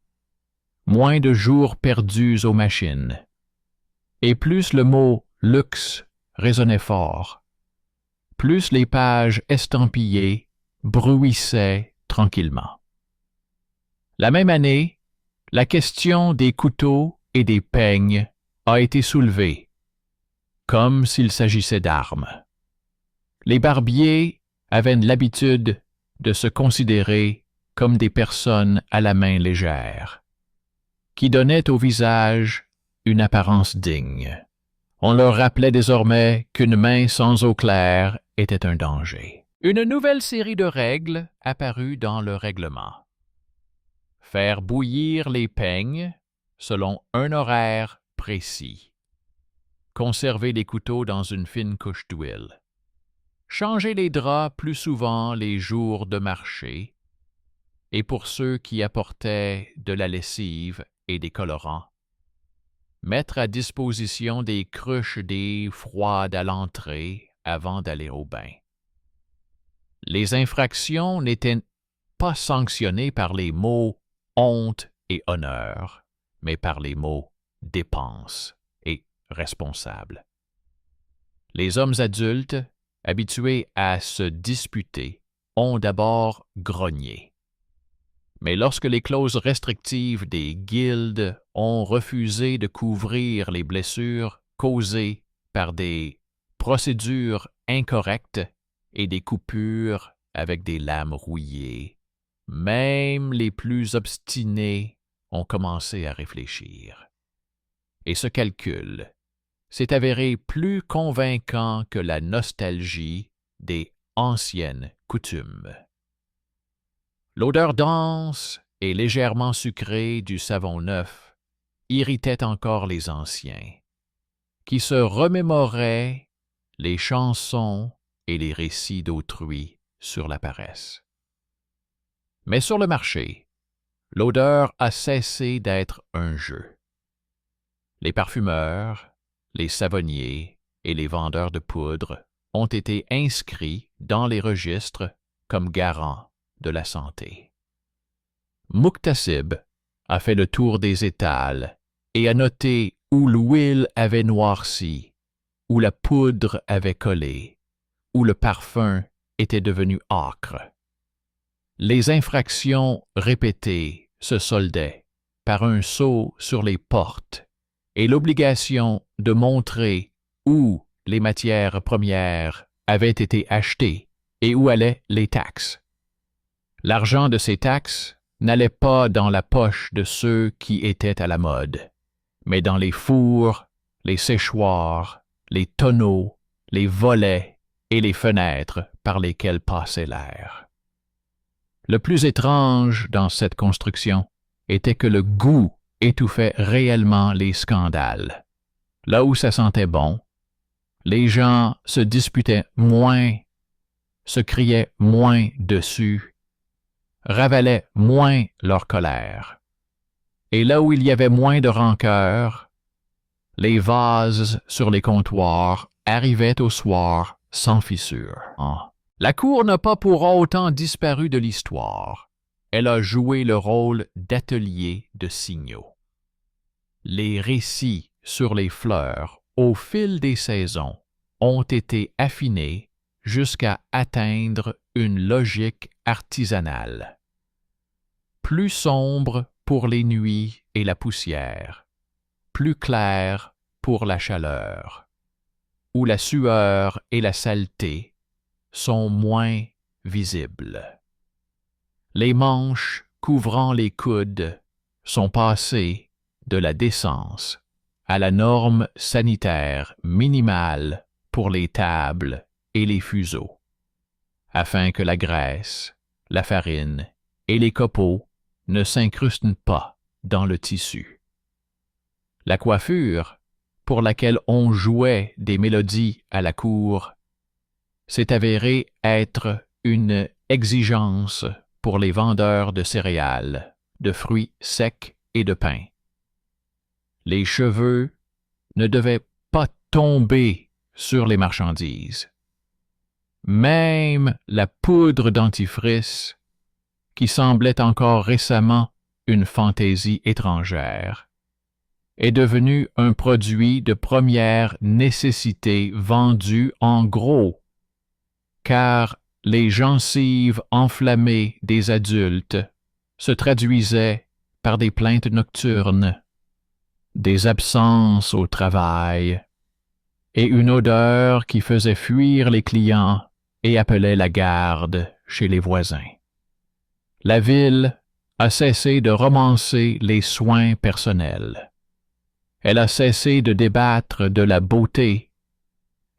moins de jours perdus aux machines. Et plus le mot « luxe » résonnait fort, plus les pages estampillées bruissaient tranquillement. La même année, la question des couteaux et des peignes a été soulevée, comme s'il s'agissait d'armes. Les barbiers avaient l'habitude de se considérer comme des personnes à la main légère, qui donnaient au visage une apparence digne. On leur rappelait désormais qu'une main sans eau claire était un danger. Une nouvelle série de règles apparut dans le règlement. Faire bouillir les peignes selon un horaire précis. Conserver les couteaux dans une fine couche d'huile. Changer les draps plus souvent les jours de marché. Et pour ceux qui apportaient de la lessive et des colorants, mettre à disposition des cruches d'eau froide à l'entrée avant d'aller au bain. Les infractions n'étaient pas sanctionnées par les mots « honte » et « honneur », mais par les mots « dépense » et « responsable ». Les hommes adultes, habitués à se disputer, ont d'abord grogné. Mais lorsque les clauses restrictives des guildes ont refusé de couvrir les blessures causées par des procédures incorrectes et des coupures avec des lames rouillées, Même les plus obstinés ont commencé à réfléchir. Et ce calcul s'est avéré plus convaincant que la nostalgie des anciennes coutumes. L'odeur dense et légèrement sucrée du savon neuf irritait encore les anciens, qui se remémoraient les chansons et les récits d'autrui sur la paresse. Mais sur le marché, l'odeur a cessé d'être un jeu. Les parfumeurs, les savonniers et les vendeurs de poudre ont été inscrits dans les registres comme garants de la santé. Muqtasib a fait le tour des étals et a noté où l'huile avait noirci, où la poudre avait collé, où le parfum était devenu âcre. Les infractions répétées se soldaient par un sceau sur les portes et l'obligation de montrer où les matières premières avaient été achetées et où allaient les taxes. L'argent de ces taxes n'allait pas dans la poche de ceux qui étaient à la mode, mais dans les fours, les séchoirs, les tonneaux, les volets et les fenêtres par lesquels passait l'air. Le plus étrange dans cette construction était que le goût étouffait réellement les scandales. Là où ça sentait bon, les gens se disputaient moins, se criaient moins dessus, ravalaient moins leur colère. Et là où il y avait moins de rancœur, les vases sur les comptoirs arrivaient au soir sans fissure. La cour n'a pas pour autant disparu de l'histoire. Elle a joué le rôle d'atelier de signaux. Les récits sur les fleurs, au fil des saisons, ont été affinés jusqu'à atteindre une logique artisanale. Plus sombre pour les nuits et la poussière, plus clair pour la chaleur, où la sueur et la saleté sont moins visibles. Les manches couvrant les coudes sont passées de la décence à la norme sanitaire minimale pour les tables et les fuseaux, afin que la graisse, la farine et les copeaux ne s'incrustent pas dans le tissu. La coiffure, pour laquelle on jouait des mélodies à la cour, s'est avérée être une exigence pour les vendeurs de céréales, de fruits secs et de pain. Les cheveux ne devaient pas tomber sur les marchandises. Même la poudre dentifrice, qui semblait encore récemment une fantaisie étrangère, est devenue un produit de première nécessité vendu en gros, car les gencives enflammées des adultes se traduisaient par des plaintes nocturnes, des absences au travail et une odeur qui faisait fuir les clients et appelait la garde chez les voisins. La ville a cessé de romancer les soins personnels. Elle a cessé de débattre de la beauté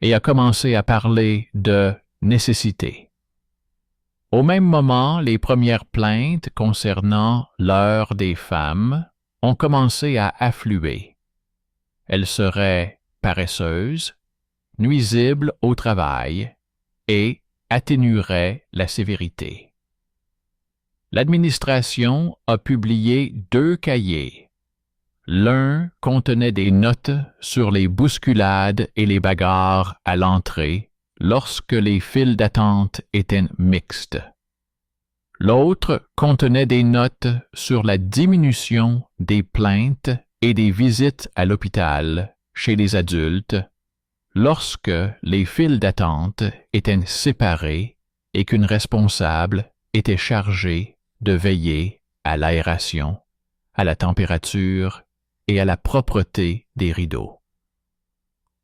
et a commencé à parler de nécessité. Au même moment, les premières plaintes concernant l'heure des femmes ont commencé à affluer. Elles seraient paresseuses, nuisibles au travail et atténueraient la sévérité. L'administration a publié 2 cahiers. L'un contenait des notes sur les bousculades et les bagarres à l'entrée lorsque les files d'attente étaient mixtes. L'autre contenait des notes sur la diminution des plaintes et des visites à l'hôpital chez les adultes lorsque les files d'attente étaient séparées et qu'une responsable était chargée de veiller à l'aération, à la température et à la propreté des rideaux.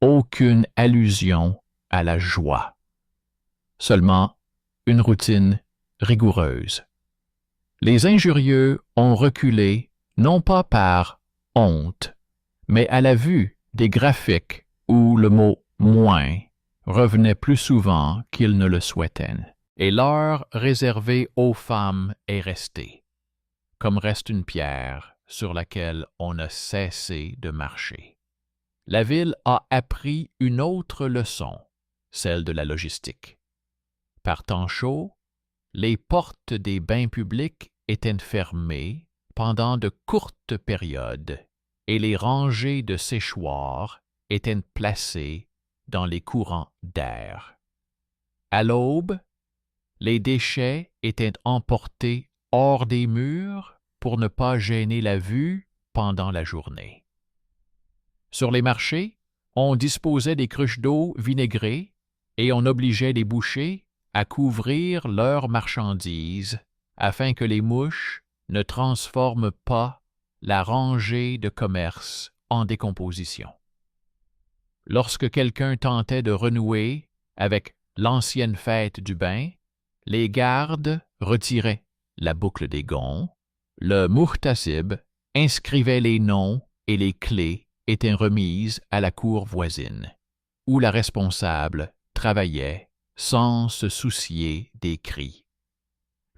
Aucune allusion à la joie. Seulement une routine rigoureuse. Les injurieux ont reculé non pas par honte, mais à la vue des graphiques où le mot « moins » revenait plus souvent qu'ils ne le souhaitaient, et l'heure réservée aux femmes est restée, comme reste une pierre sur laquelle on a cessé de marcher. La ville a appris une autre leçon, celle de la logistique. Par temps chaud, les portes des bains publics étaient fermées pendant de courtes périodes et les rangées de séchoirs étaient placées dans les courants d'air. À l'aube, les déchets étaient emportés hors des murs pour ne pas gêner la vue pendant la journée. Sur les marchés, on disposait des cruches d'eau vinaigrées et on obligeait les bouchers à couvrir leurs marchandises afin que les mouches ne transforment pas la rangée de commerce en décomposition. Lorsque quelqu'un tentait de renouer avec l'ancienne fête du bain, les gardes retiraient la boucle des gonds, le muhtasib inscrivait les noms et les clés étaient remises à la cour voisine, où la responsable travaillait sans se soucier des cris.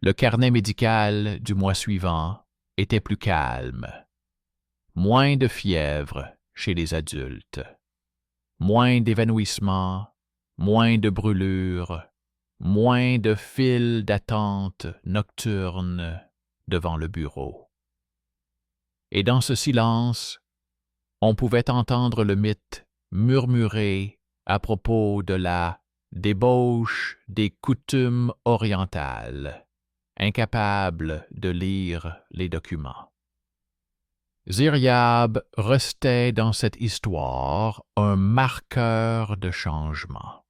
Le carnet médical du mois suivant était plus calme. Moins de fièvre chez les adultes, moins d'évanouissements, moins de brûlures, moins de files d'attente nocturnes devant le bureau. Et dans ce silence, on pouvait entendre le mythe murmurer à propos de la débauche des coutumes orientales, incapable de lire les documents. Ziryab restait dans cette histoire un marqueur de changement.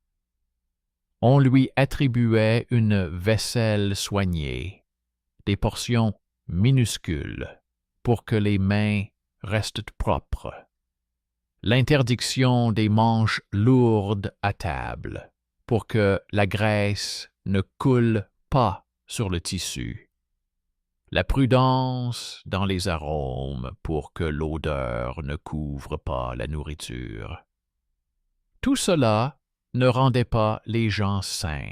On lui attribuait une vaisselle soignée, des portions minuscules pour que les mains restent propres, l'interdiction des manches lourdes à table pour que la graisse ne coule pas sur le tissu, la prudence dans les arômes pour que l'odeur ne couvre pas la nourriture. Tout cela ne rendait pas les gens sains.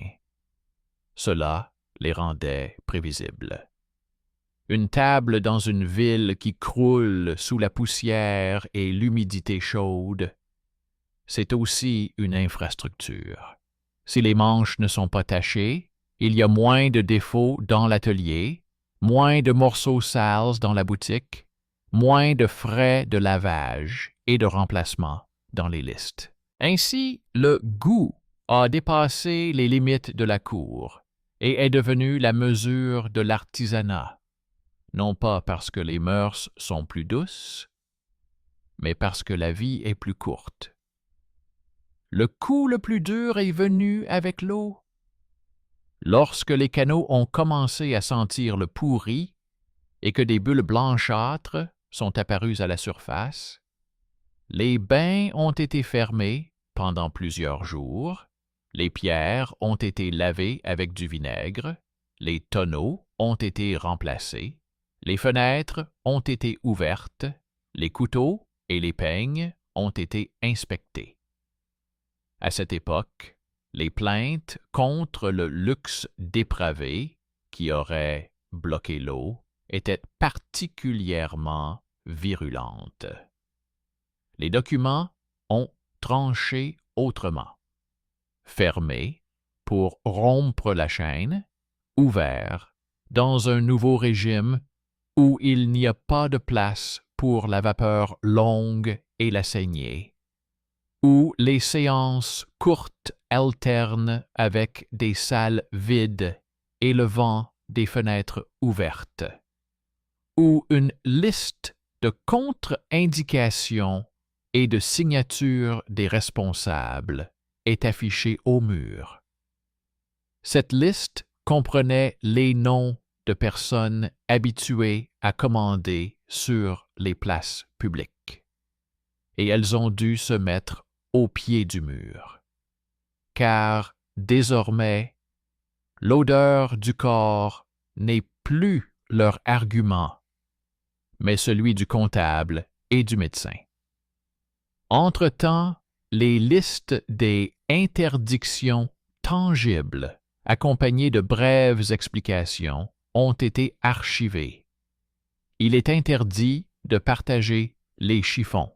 Cela les rendait prévisibles. Une table dans une ville qui croule sous la poussière et l'humidité chaude, c'est aussi une infrastructure. Si les manches ne sont pas tachées, il y a moins de défauts dans l'atelier, moins de morceaux sales dans la boutique, moins de frais de lavage et de remplacement dans les listes. Ainsi, le goût a dépassé les limites de la cour et est devenu la mesure de l'artisanat, non pas parce que les mœurs sont plus douces, mais parce que la vie est plus courte. Le coup le plus dur est venu avec l'eau. Lorsque les canaux ont commencé à sentir le pourri et que des bulles blanchâtres sont apparues à la surface, les bains ont été fermés pendant plusieurs jours, les pierres ont été lavées avec du vinaigre, les tonneaux ont été remplacés, les fenêtres ont été ouvertes, les couteaux et les peignes ont été inspectés. À cette époque, les plaintes contre le luxe dépravé qui aurait bloqué l'eau étaient particulièrement virulentes. Les documents ont tranché autrement. Fermé pour rompre la chaîne, ouvert dans un nouveau régime où il n'y a pas de place pour la vapeur longue et la saignée, où les séances courtes alternent avec des salles vides et le vent des fenêtres ouvertes, où une liste de contre-indications et de signatures des responsables est affichée au mur. Cette liste comprenait les noms de personnes habituées à commander sur les places publiques, et elles ont dû se mettre au pied du mur, car désormais, l'odeur du corps n'est plus leur argument, mais celui du comptable et du médecin. Entre-temps, les listes des interdictions tangibles, accompagnées de brèves explications, ont été archivées. Il est interdit de partager les chiffons,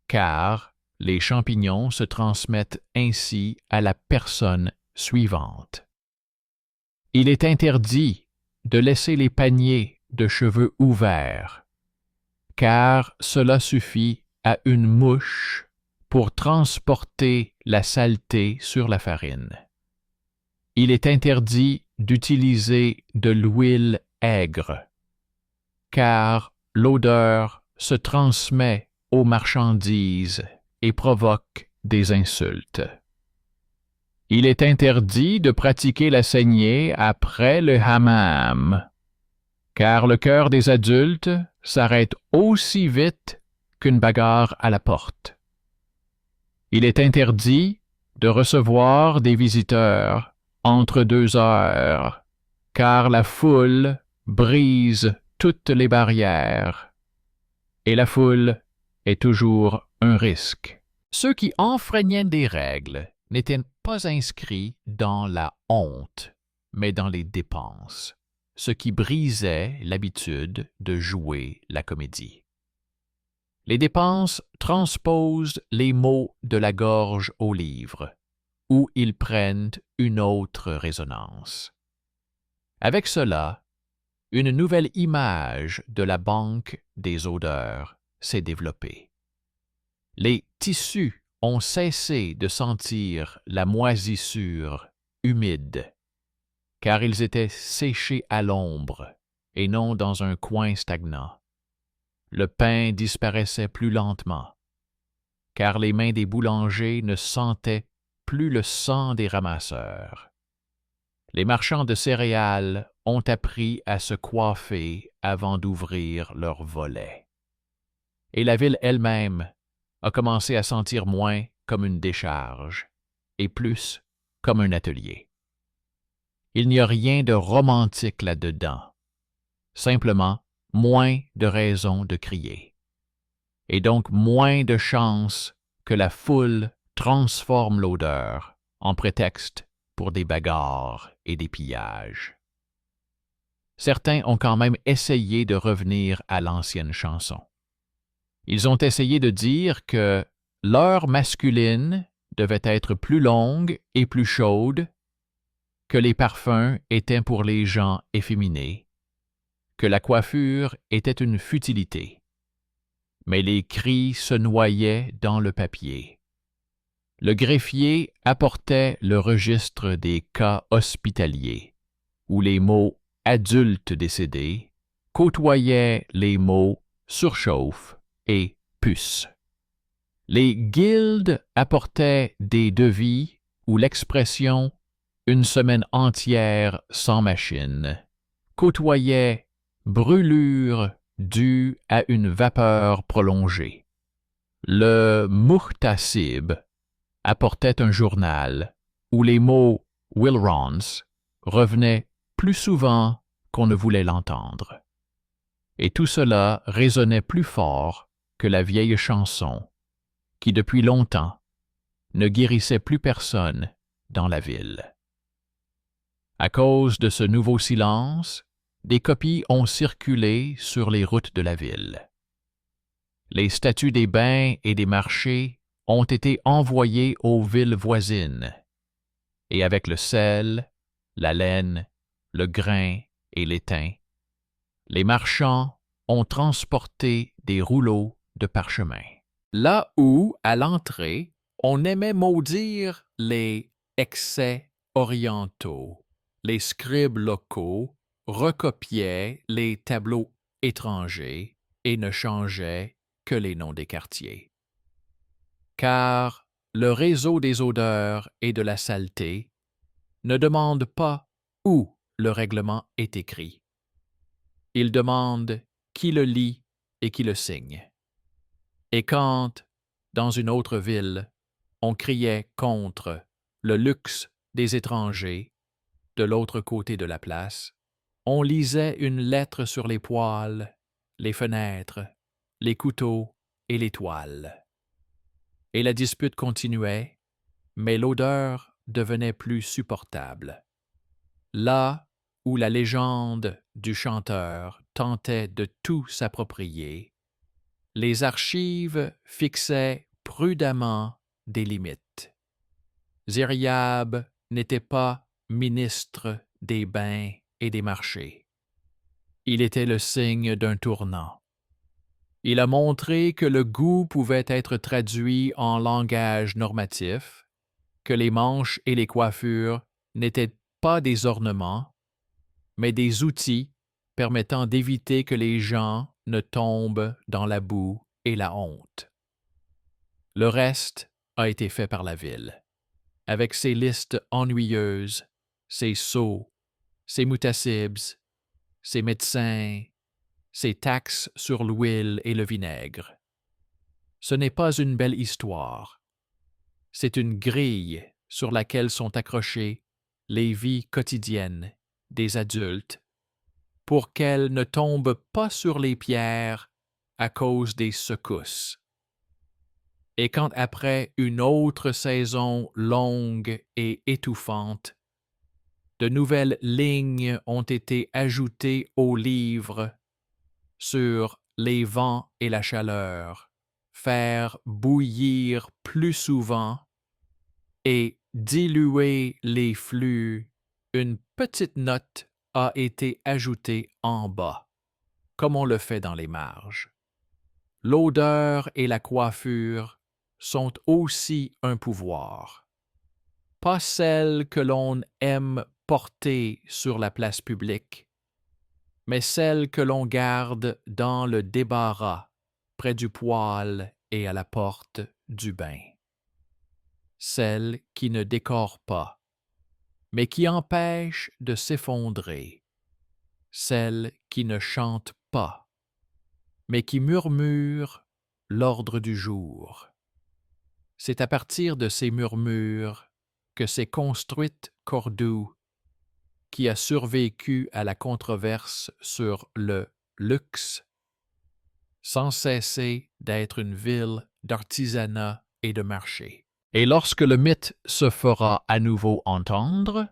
car les champignons se transmettent ainsi à la personne suivante. Il est interdit de laisser les paniers de cheveux ouverts, car cela suffit à une mouche pour transporter la saleté sur la farine. Il est interdit d'utiliser de l'huile aigre, car l'odeur se transmet aux marchandises et provoque des insultes. Il est interdit de pratiquer la saignée après le hammam, car le cœur des adultes s'arrête aussi vite qu'une bagarre à la porte. Il est interdit de recevoir des visiteurs entre 2 heures, car la foule brise toutes les barrières, et la foule est toujours un risque. Ceux qui enfreignaient des règles n'étaient pas inscrits dans la honte, mais dans les dépenses, ce qui brisait l'habitude de jouer la comédie. Les dépenses transposent les mots de la gorge au livre, où ils prennent une autre résonance. Avec cela, une nouvelle image de la banque des odeurs s'est développée. Les tissus ont cessé de sentir la moisissure humide, car ils étaient séchés à l'ombre et non dans un coin stagnant. Le pain disparaissait plus lentement, car les mains des boulangers ne sentaient plus le sang des ramasseurs. Les marchands de céréales ont appris à se coiffer avant d'ouvrir leurs volets. Et la ville elle-même a commencé à sentir moins comme une décharge et plus comme un atelier. Il n'y a rien de romantique là-dedans, simplement moins de raisons de crier, et donc moins de chances que la foule transforme l'odeur en prétexte pour des bagarres et des pillages. Certains ont quand même essayé de revenir à l'ancienne chanson. Ils ont essayé de dire que l'heure masculine devait être plus longue et plus chaude, que les parfums étaient pour les gens efféminés, que la coiffure était une futilité. Mais les cris se noyaient dans le papier. Le greffier apportait le registre des cas hospitaliers, où les mots « adultes décédés » côtoyaient les mots « surchauffe » et « puce ». Les guildes apportaient des devis où l'expression « une semaine entière sans machine » côtoyait « brûlure due à une vapeur prolongée ». Le muhtasib apportait un journal où les mots « Wilrons » revenaient plus souvent qu'on ne voulait l'entendre. Et tout cela résonnait plus fort que la vieille chanson, qui depuis longtemps ne guérissait plus personne dans la ville. À cause de ce nouveau silence, des copies ont circulé sur les routes de la ville. Les statuts des bains et des marchés ont été envoyés aux villes voisines, et avec le sel, la laine, le grain et l'étain, les marchands ont transporté des rouleaux de parchemin. Là où, à l'entrée, on aimait maudire les excès orientaux, les scribes locaux recopiaient les tableaux étrangers et ne changeaient que les noms des quartiers. Car le réseau des odeurs et de la saleté ne demande pas où le règlement est écrit. Il demande qui le lit et qui le signe. Et quand, dans une autre ville, on criait contre le luxe des étrangers de l'autre côté de la place, On lisait une lettre sur les poêles, les fenêtres, les couteaux et les toiles. Et la dispute continuait, mais l'odeur devenait plus supportable. Là où la légende du chanteur tentait de tout s'approprier, les archives fixaient prudemment des limites. Ziryab n'était pas ministre des bains et des marchés. Il était le signe d'un tournant. Il a montré que le goût pouvait être traduit en langage normatif, que les manches et les coiffures n'étaient pas des ornements, mais des outils permettant d'éviter que les gens ne tombent dans la boue et la honte. Le reste a été fait par la ville, avec ses listes ennuyeuses, ses sceaux, ses mutassibs, ses médecins, ses taxes sur l'huile et le vinaigre. Ce n'est pas une belle histoire. C'est une grille sur laquelle sont accrochées les vies quotidiennes des adultes pour qu'elles ne tombent pas sur les pierres à cause des secousses. Et quand après une autre saison longue et étouffante, de nouvelles lignes ont été ajoutées au livre sur les vents et la chaleur, faire bouillir plus souvent et diluer les flux, une petite note a été ajoutée en bas, comme on le fait dans les marges. L'odeur et la coiffure sont aussi un pouvoir. Pas celle que l'on aime porter sur la place publique, mais celle que l'on garde dans le débarras, près du poêle et à la porte du bain. Celle qui ne décore pas, mais qui empêche de s'effondrer. Celle qui ne chante pas, mais qui murmure l'ordre du jour. C'est à partir de ces murmures que s'est construite Cordoue, qui a survécu à la controverse sur le luxe, sans cesser d'être une ville d'artisanat et de marché. Et lorsque le mythe se fera à nouveau entendre,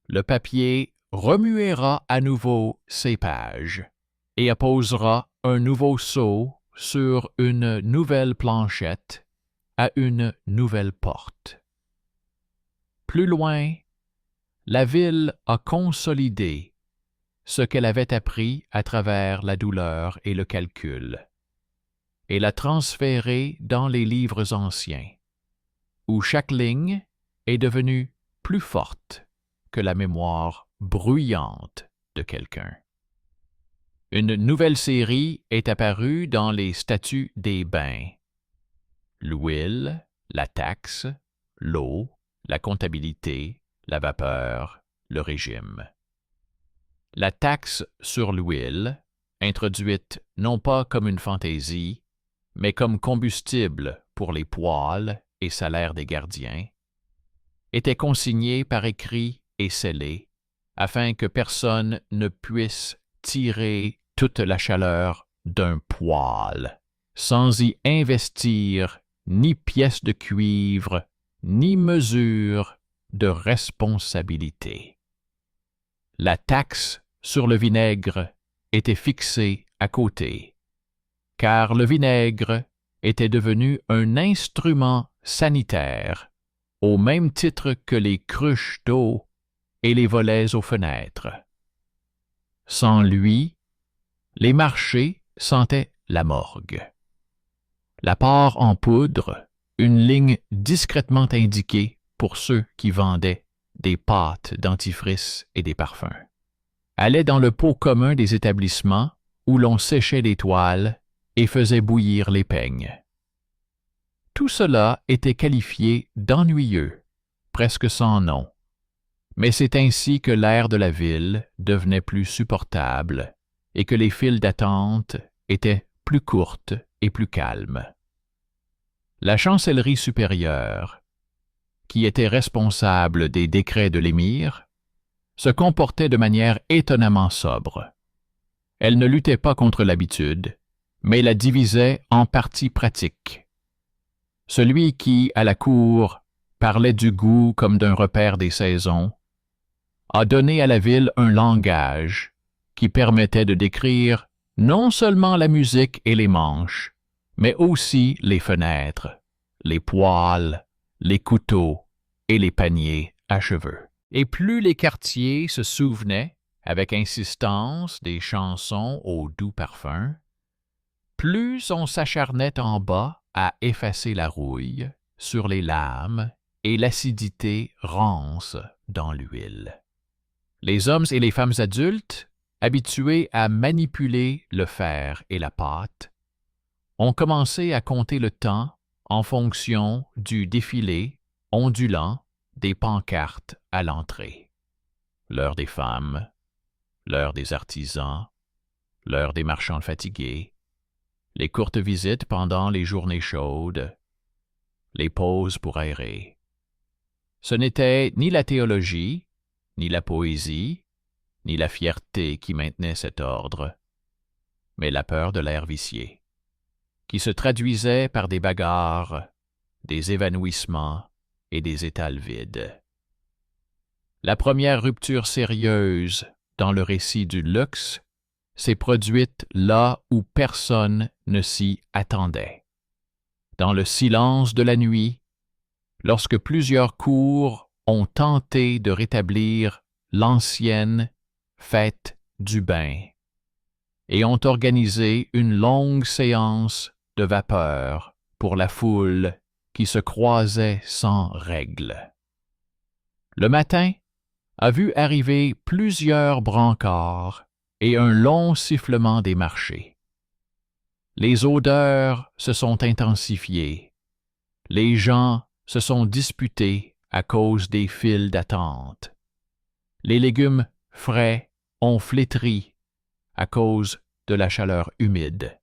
le papier remuera à nouveau ses pages et apposera un nouveau sceau sur une nouvelle planchette à une nouvelle porte. Plus loin, la ville a consolidé ce qu'elle avait appris à travers la douleur et le calcul, et l'a transféré dans les livres anciens, où chaque ligne est devenue plus forte que la mémoire bruyante de quelqu'un. Une nouvelle série est apparue dans les statuts des bains. L'huile, la taxe, l'eau, la comptabilité, la vapeur, le régime. La taxe sur l'huile, introduite non pas comme une fantaisie, mais comme combustible pour les poêles et salaires des gardiens, était consignée par écrit et scellée, afin que personne ne puisse tirer toute la chaleur d'un poêle, sans y investir ni pièce de cuivre, ni mesure de responsabilité. La taxe sur le vinaigre était fixée à côté, car le vinaigre était devenu un instrument sanitaire, au même titre que les cruches d'eau et les volets aux fenêtres. Sans lui, les marchés sentaient la morgue. La part en poudre, une ligne discrètement indiquée pour ceux qui vendaient des pâtes dentifrice et des parfums, allait dans le pot commun des établissements où l'on séchait les toiles et faisait bouillir les peignes. Tout cela était qualifié d'ennuyeux, presque sans nom, mais c'est ainsi que l'air de la ville devenait plus supportable et que les files d'attente étaient plus courtes et plus calmes. La chancellerie supérieure, qui était responsable des décrets de l'émir, se comportait de manière étonnamment sobre. Elle ne luttait pas contre l'habitude, mais la divisait en parties pratiques. Celui qui, à la cour, parlait du goût comme d'un repère des saisons, a donné à la ville un langage qui permettait de décrire non seulement la musique et les manches, mais aussi les fenêtres, les poêles, les couteaux et les paniers à cheveux. Et plus les quartiers se souvenaient, avec insistance, des chansons au doux parfum, plus on s'acharnait en bas à effacer la rouille sur les lames et l'acidité rance dans l'huile. Les hommes et les femmes adultes, habitués à manipuler le fer et la pâte, ont commencé à compter le temps en fonction du défilé ondulant des pancartes à l'entrée. L'heure des femmes, l'heure des artisans, l'heure des marchands fatigués, les courtes visites pendant les journées chaudes, les pauses pour aérer. Ce n'était ni la théologie, ni la poésie, ni la fierté qui maintenait cet ordre, mais la peur de l'air vicié, qui se traduisait par des bagarres, des évanouissements et des étals vides. La première rupture sérieuse dans le récit du luxe s'est produite là où personne ne s'y attendait. Dans le silence de la nuit, lorsque plusieurs cours ont tenté de rétablir l'ancienne fête du bain et ont organisé une longue séance de vapeur pour la foule qui se croisait sans règle. Le matin a vu arriver plusieurs brancards et un long sifflement des marchés. Les odeurs se sont intensifiées. Les gens se sont disputés à cause des files d'attente. Les légumes frais ont flétri à cause de la chaleur humide.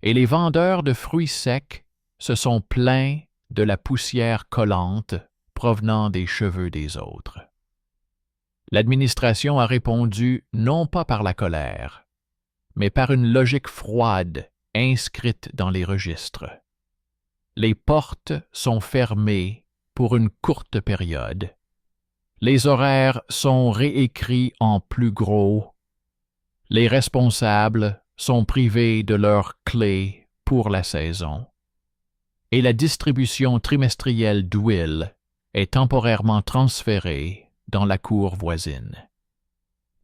Et les vendeurs de fruits secs se sont plaints de la poussière collante provenant des cheveux des autres. L'administration a répondu non pas par la colère, mais par une logique froide inscrite dans les registres. Les portes sont fermées pour une courte période. Les horaires sont réécrits en plus gros. Les responsables sont privés de leurs clés pour la saison. Et la distribution trimestrielle d'huile est temporairement transférée dans la cour voisine,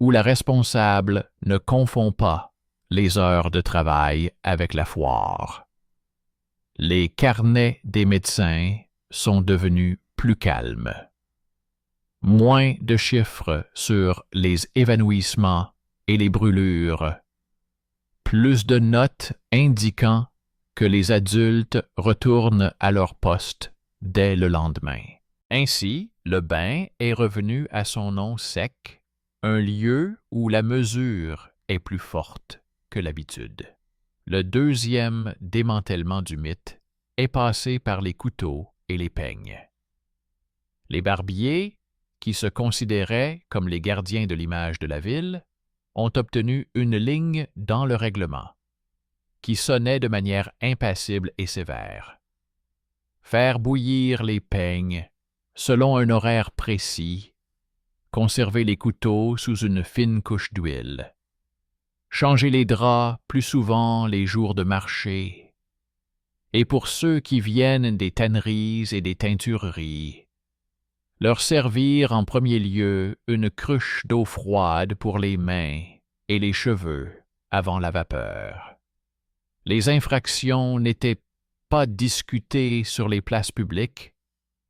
où la responsable ne confond pas les heures de travail avec la foire. Les carnets des médecins sont devenus plus calmes. Moins de chiffres sur les évanouissements et les brûlures. Plus de notes indiquant que les adultes retournent à leur poste dès le lendemain. Ainsi, le bain est revenu à son nom sec, un lieu où la mesure est plus forte que l'habitude. Le deuxième démantèlement du mythe est passé par les couteaux et les peignes. Les barbiers, qui se considéraient comme les gardiens de l'image de la ville, ont obtenu une ligne dans le règlement, qui sonnait de manière impassible et sévère. Faire bouillir les peignes selon un horaire précis, conserver les couteaux sous une fine couche d'huile, changer les draps plus souvent les jours de marché, et pour ceux qui viennent des tanneries et des teintureries, leur servir en premier lieu une cruche d'eau froide pour les mains et les cheveux avant la vapeur. Les infractions n'étaient pas discutées sur les places publiques,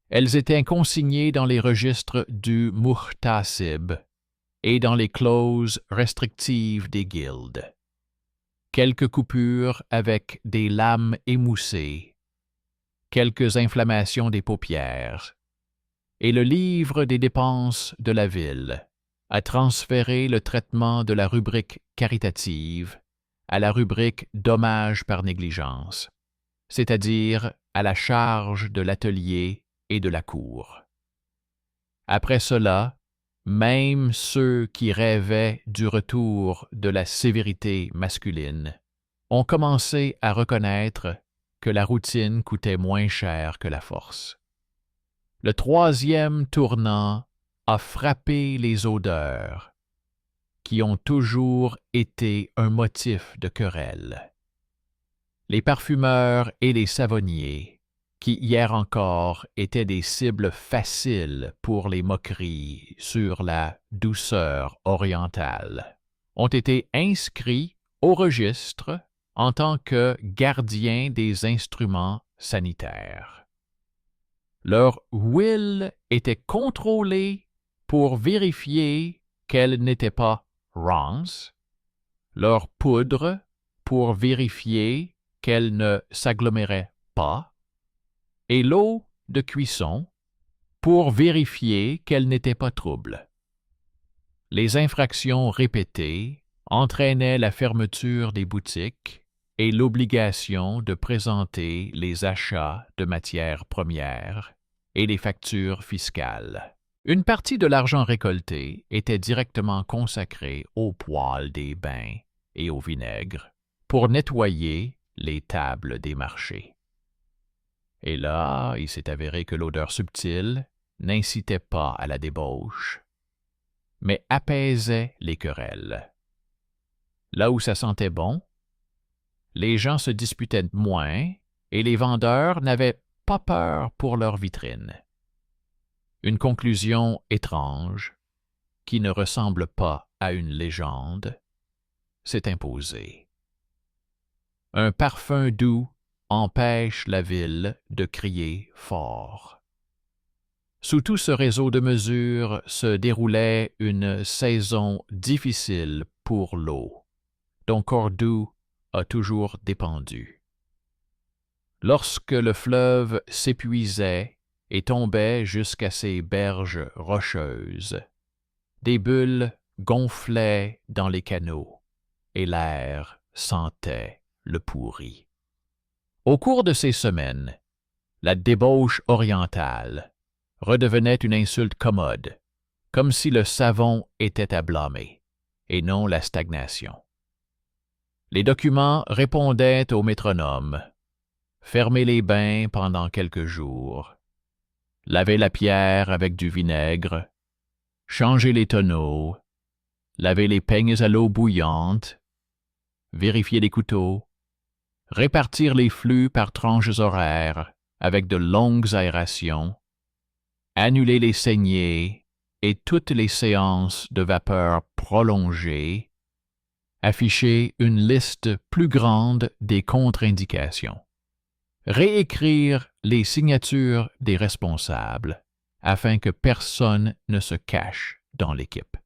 elles étaient consignées dans les registres du muhtasib et dans les clauses restrictives des guildes. Quelques coupures avec des lames émoussées, quelques inflammations des paupières, et le livre des dépenses de la ville a transféré le traitement de la rubrique caritative à la rubrique dommages par négligence, c'est-à-dire à la charge de l'atelier et de la cour. Après cela, Même ceux qui rêvaient du retour de la sévérité masculine ont commencé à reconnaître que la routine coûtait moins cher que la force. Le troisième tournant a frappé les odeurs, qui ont toujours été un motif de querelle. Les parfumeurs et les savonniers, qui hier encore étaient des cibles faciles pour les moqueries sur la douceur orientale, ont été inscrits au registre en tant que gardiens des instruments sanitaires. Leur huile était contrôlée pour vérifier qu'elle n'était pas Rance, leur poudre pour vérifier qu'elle ne s'agglomérait pas, et l'eau de cuisson pour vérifier qu'elle n'était pas trouble. Les infractions répétées entraînaient la fermeture des boutiques et l'obligation de présenter les achats de matières premières et les factures fiscales. Une partie de l'argent récolté était directement consacrée au poêle des bains et au vinaigre pour nettoyer les tables des marchés. Et là, il s'est avéré que l'odeur subtile n'incitait pas à la débauche, mais apaisait les querelles. Là où ça sentait bon, les gens se disputaient moins et les vendeurs n'avaient pas peur pour leurs vitrines. Une conclusion étrange, qui ne ressemble pas à une légende, s'est imposée. Un parfum doux empêche la ville de crier fort. Sous tout ce réseau de mesures se déroulait une saison difficile pour l'eau, dont Cordoue a toujours dépendu. Lorsque le fleuve s'épuisait et tombait jusqu'à ses berges rocheuses, des bulles gonflaient dans les canaux et l'air sentait le pourri. Au cours de ces semaines, la débauche orientale redevenait une insulte commode, comme si le savon était à blâmer, et non la stagnation. Les documents répondaient au métronome. Fermer les bains pendant quelques jours, laver la pierre avec du vinaigre, changer les tonneaux, laver les peignes à l'eau bouillante, vérifier les couteaux, répartir les flux par tranches horaires avec de longues aérations, annuler les saignées et toutes les séances de vapeur prolongées, afficher une liste plus grande des contre-indications. Réécrire les signatures des responsables afin que personne ne se cache dans l'équipe.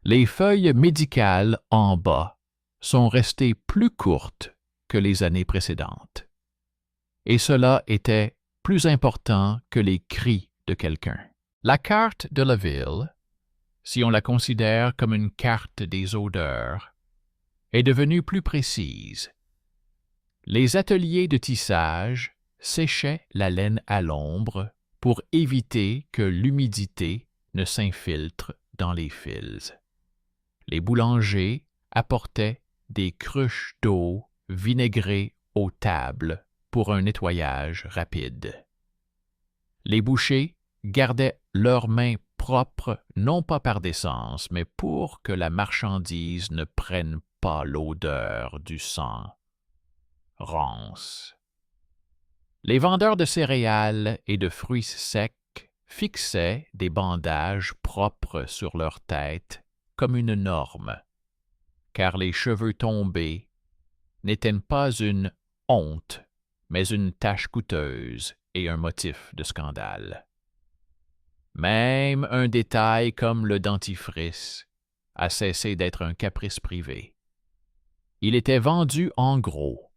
Les feuilles médicales en bas sont restées plus courtes que les années précédentes. Et cela était plus important que les cris de quelqu'un. La carte de la ville, si on la considère comme une carte des odeurs, est devenue plus précise. Les ateliers de tissage séchaient la laine à l'ombre pour éviter que l'humidité ne s'infiltre dans les fils. Les boulangers apportaient des cruches d'eau vinaigrée aux tables pour un nettoyage rapide. Les bouchers gardaient leurs mains propres non pas par décence, mais pour que la marchandise ne prenne pas l'odeur du sang. Rance. Les vendeurs de céréales et de fruits secs fixaient des bandages propres sur leur tête comme une norme, car les cheveux tombés n'étaient pas une honte, mais une tâche coûteuse et un motif de scandale. Même un détail comme le dentifrice a cessé d'être un caprice privé. Il était vendu en gros,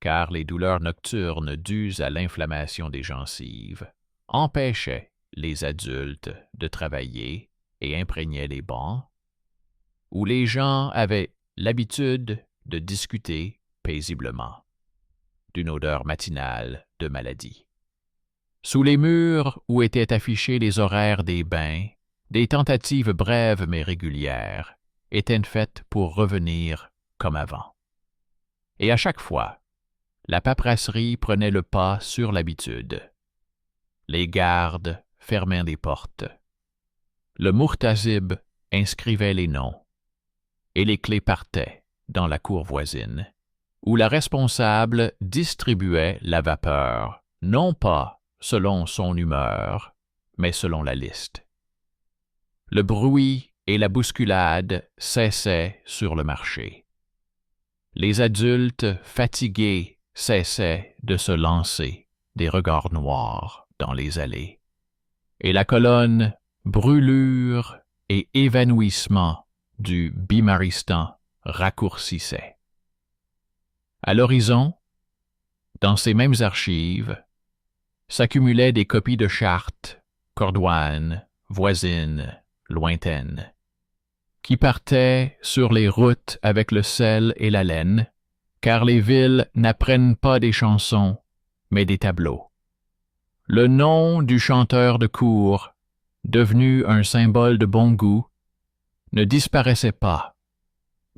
car les douleurs nocturnes dues à l'inflammation des gencives empêchaient les adultes de travailler et imprégnaient les bancs, où les gens avaient l'habitude de discuter paisiblement d'une odeur matinale de maladie. Sous les murs où étaient affichés les horaires des bains, Des tentatives brèves mais régulières étaient faites pour revenir comme avant. Et à chaque fois, la paperasserie prenait le pas sur l'habitude. Les gardes fermaient les portes. Le Mourtazib inscrivait les noms, et les clés partaient dans la cour voisine, où la responsable distribuait la vapeur, non pas selon son humeur, mais selon la liste. Le bruit et la bousculade cessaient sur le marché. Les adultes fatigués cessaient de se lancer des regards noirs dans les allées, et la colonne brûlure et évanouissement du Bimaristan raccourcissait. À l'horizon, dans ces mêmes archives, s'accumulaient des copies de chartes, cordoines, voisines, lointaines, qui partaient sur les routes avec le sel et la laine, car les villes n'apprennent pas des chansons, mais des tableaux. Le nom du chanteur de cour, devenu un symbole de bon goût, ne disparaissait pas,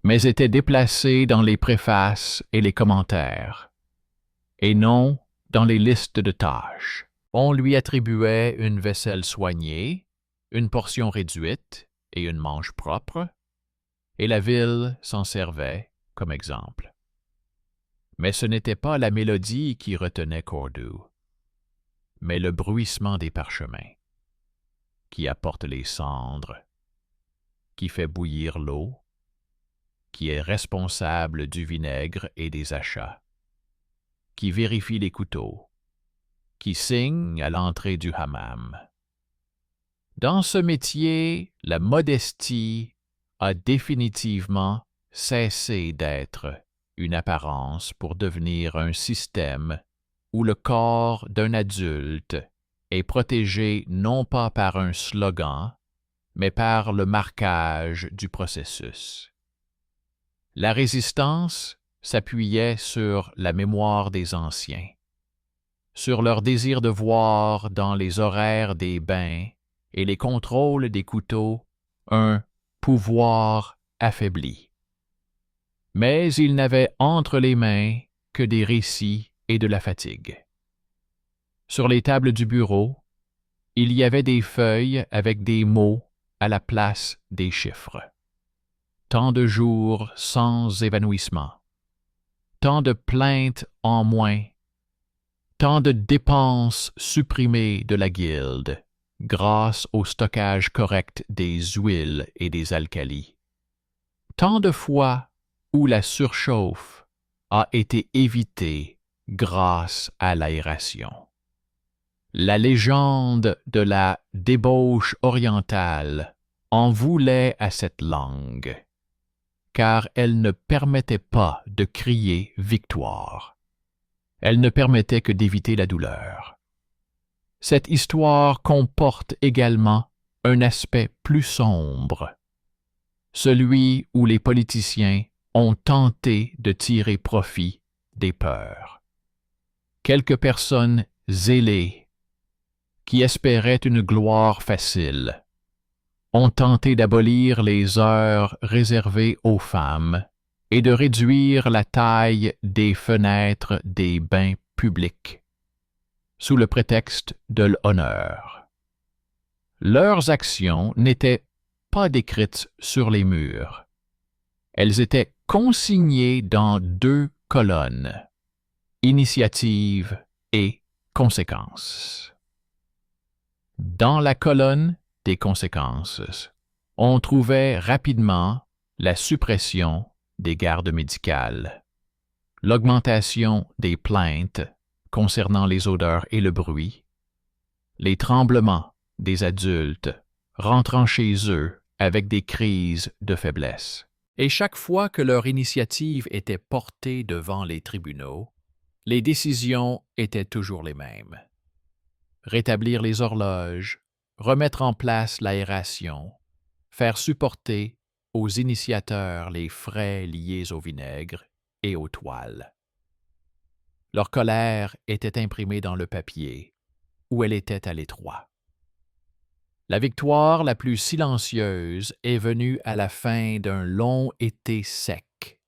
mais était déplacé dans les préfaces et les commentaires, et non dans les listes de tâches. On lui attribuait une vaisselle soignée, une portion réduite et une manche propre, et la ville s'en servait comme exemple. Mais ce n'était pas la mélodie qui retenait Cordoue, mais le bruissement des parchemins, qui apporte les cendres, qui fait bouillir l'eau, qui est responsable du vinaigre et des achats, qui vérifie les couteaux, qui signe à l'entrée du hammam. Dans ce métier, la modestie a définitivement cessé d'être une apparence pour devenir un système où le corps d'un adulte est protégé non pas par un slogan, mais par le marquage du processus. La résistance s'appuyait sur la mémoire des anciens, sur leur désir de voir dans les horaires des bains et les contrôles des couteaux un pouvoir affaibli. Mais ils n'avaient entre les mains que des récits et de la fatigue. Sur les tables du bureau, il y avait des feuilles avec des mots à la place des chiffres. Tant de jours sans évanouissement, tant de plaintes en moins, tant de dépenses supprimées de la guilde grâce au stockage correct des huiles et des alcalis, tant de fois où la surchauffe a été évitée grâce à l'aération. La légende de la débauche orientale en voulait à cette langue, car elle ne permettait pas de crier victoire. Elle ne permettait que d'éviter la douleur. Cette histoire comporte également un aspect plus sombre, celui où les politiciens ont tenté de tirer profit des peurs. Quelques personnes zélées, qui espéraient une gloire facile, ont tenté d'abolir les heures réservées aux femmes et de réduire la taille des fenêtres des bains publics, sous le prétexte de l'honneur. Leurs actions n'étaient pas décrites sur les murs. Elles étaient consignées dans 2 colonnes, initiative et conséquences. Dans la colonne des conséquences, on trouvait rapidement la suppression des gardes médicales, l'augmentation des plaintes concernant les odeurs et le bruit, les tremblements des adultes rentrant chez eux avec des crises de faiblesse. Et chaque fois que leur initiative était portée devant les tribunaux, les décisions étaient toujours les mêmes. Rétablir les horloges, remettre en place l'aération, faire supporter aux initiateurs les frais liés au vinaigre et aux toiles. Leur colère était imprimée dans le papier, où elle était à l'étroit. La victoire la plus silencieuse est venue à la fin d'un long été sec,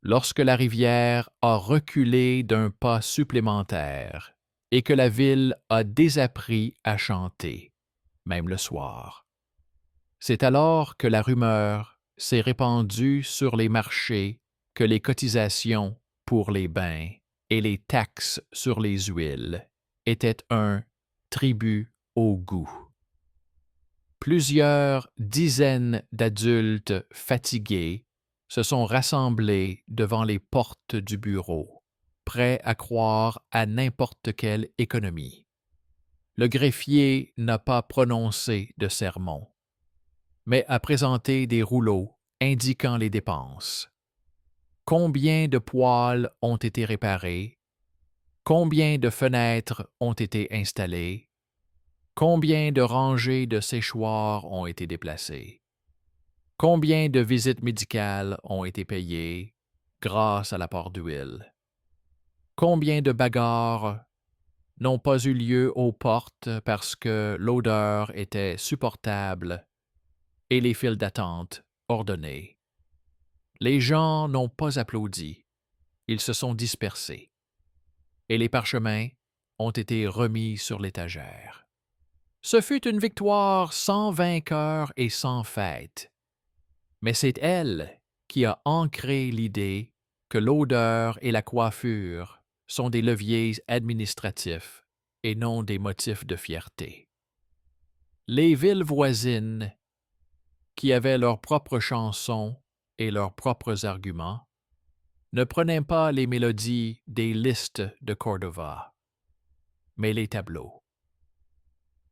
lorsque la rivière a reculé d'un pas supplémentaire et que la ville a désappris à chanter, même le soir. C'est alors que la rumeur s'est répandue sur les marchés que les cotisations pour les bains et les taxes sur les huiles étaient un tribut au goût. Plusieurs dizaines d'adultes fatigués se sont rassemblés devant les portes du bureau, prêts à croire à n'importe quelle économie. Le greffier n'a pas prononcé de sermon, mais a présenté des rouleaux indiquant les dépenses. Combien de poêles ont été réparés? Combien de fenêtres ont été installées? Combien de rangées de séchoirs ont été déplacées? Combien de visites médicales ont été payées grâce à l'apport d'huile? Combien de bagarres n'ont pas eu lieu aux portes parce que l'odeur était supportable et les files d'attente ordonnées? Les gens n'ont pas applaudi, ils se sont dispersés, et les parchemins ont été remis sur l'étagère. Ce fut une victoire sans vainqueur et sans fête, mais c'est elle qui a ancré l'idée que l'odeur et la coiffure sont des leviers administratifs et non des motifs de fierté. Les villes voisines, qui avaient leurs propres chansons et leurs propres arguments, ne prenaient pas les mélodies des listes de Cordova, mais les tableaux.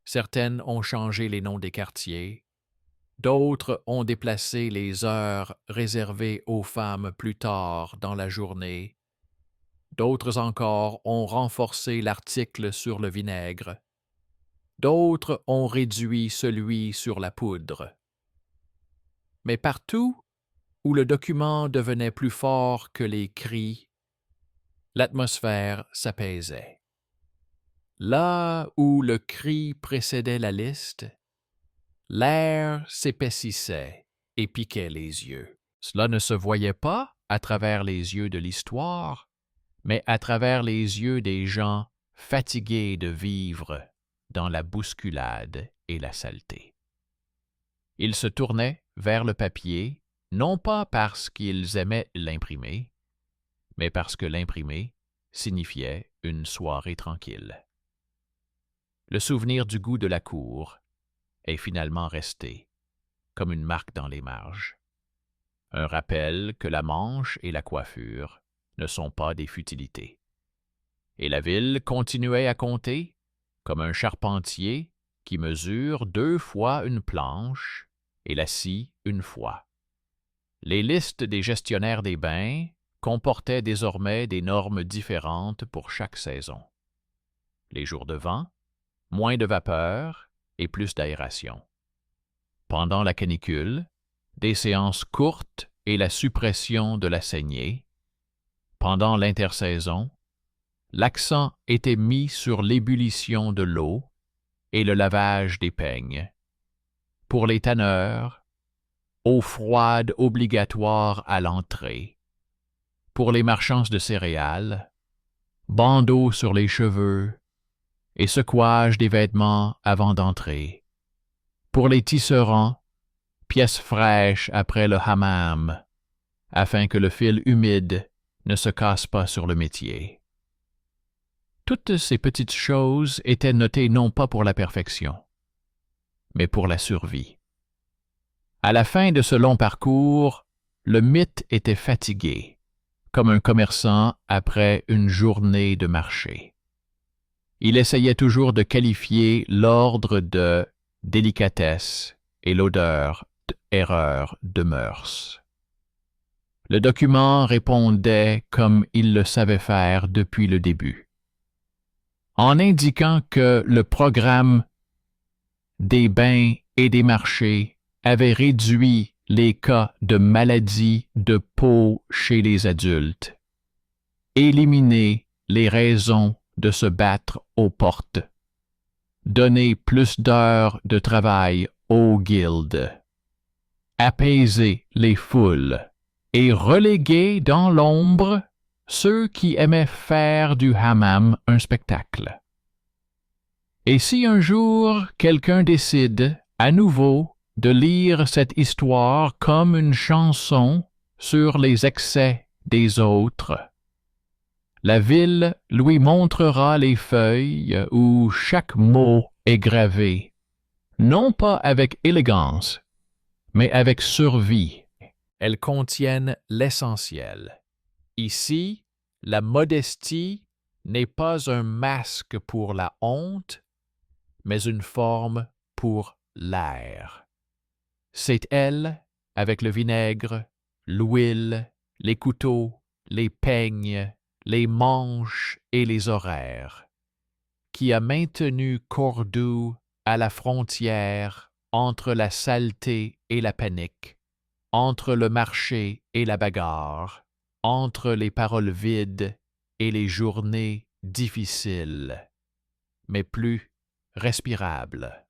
Certaines ont changé les noms des quartiers, d'autres ont déplacé les heures réservées aux femmes plus tard dans la journée, d'autres encore ont renforcé l'article sur le vinaigre, d'autres ont réduit celui sur la poudre. Mais partout où le document devenait plus fort que les cris, l'atmosphère s'apaisait. Là où le cri précédait la liste, l'air s'épaississait et piquait les yeux. Cela ne se voyait pas à travers les yeux de l'histoire, mais à travers les yeux des gens fatigués de vivre dans la bousculade et la saleté. Ils se tournaient vers le papier, non pas parce qu'ils aimaient l'imprimer, mais parce que l'imprimer signifiait une soirée tranquille. Le souvenir du goût de la cour est finalement resté, comme une marque dans les marges. Un rappel que la manche et la coiffure ne sont pas des futilités. Et la ville continuait à compter, comme un charpentier qui mesure 2 fois une planche et la scie une fois. Les listes des gestionnaires des bains comportaient désormais des normes différentes pour chaque saison. Les jours de vent, moins de vapeur et plus d'aération. Pendant la canicule, des séances courtes et la suppression de la saignée. Pendant l'intersaison, l'accent était mis sur l'ébullition de l'eau et le lavage des peignes. Pour les tanneurs, eau froide obligatoire à l'entrée. Pour les marchands de céréales, bandeaux sur les cheveux et secouage des vêtements avant d'entrer. Pour les tisserands, pièces fraîches après le hammam, afin que le fil humide ne se casse pas sur le métier. Toutes ces petites choses étaient notées non pas pour la perfection, mais pour la survie. À la fin de ce long parcours, le mythe était fatigué, comme un commerçant après une journée de marché. Il essayait toujours de qualifier l'ordre de délicatesse et l'odeur d'erreur de mœurs. Le document répondait comme il le savait faire depuis le début, en indiquant que le programme des bains et des marchés avait réduit les cas de maladies de peau chez les adultes, éliminé les raisons de se battre aux portes, donner plus d'heures de travail aux guildes, apaiser les foules et reléguer dans l'ombre ceux qui aimaient faire du hammam un spectacle. Et si un jour quelqu'un décide, à nouveau, de lire cette histoire comme une chanson sur les excès des autres, la ville lui montrera les feuilles où chaque mot est gravé, non pas avec élégance, mais avec survie. Elles contiennent l'essentiel. Ici, la modestie n'est pas un masque pour la honte, mais une forme pour l'air. C'est elle, avec le vinaigre, l'huile, les couteaux, les peignes, les manches et les horaires, qui a maintenu Cordoue à la frontière entre la saleté et la panique, entre le marché et la bagarre, entre les paroles vides et les journées difficiles, mais plus respirables.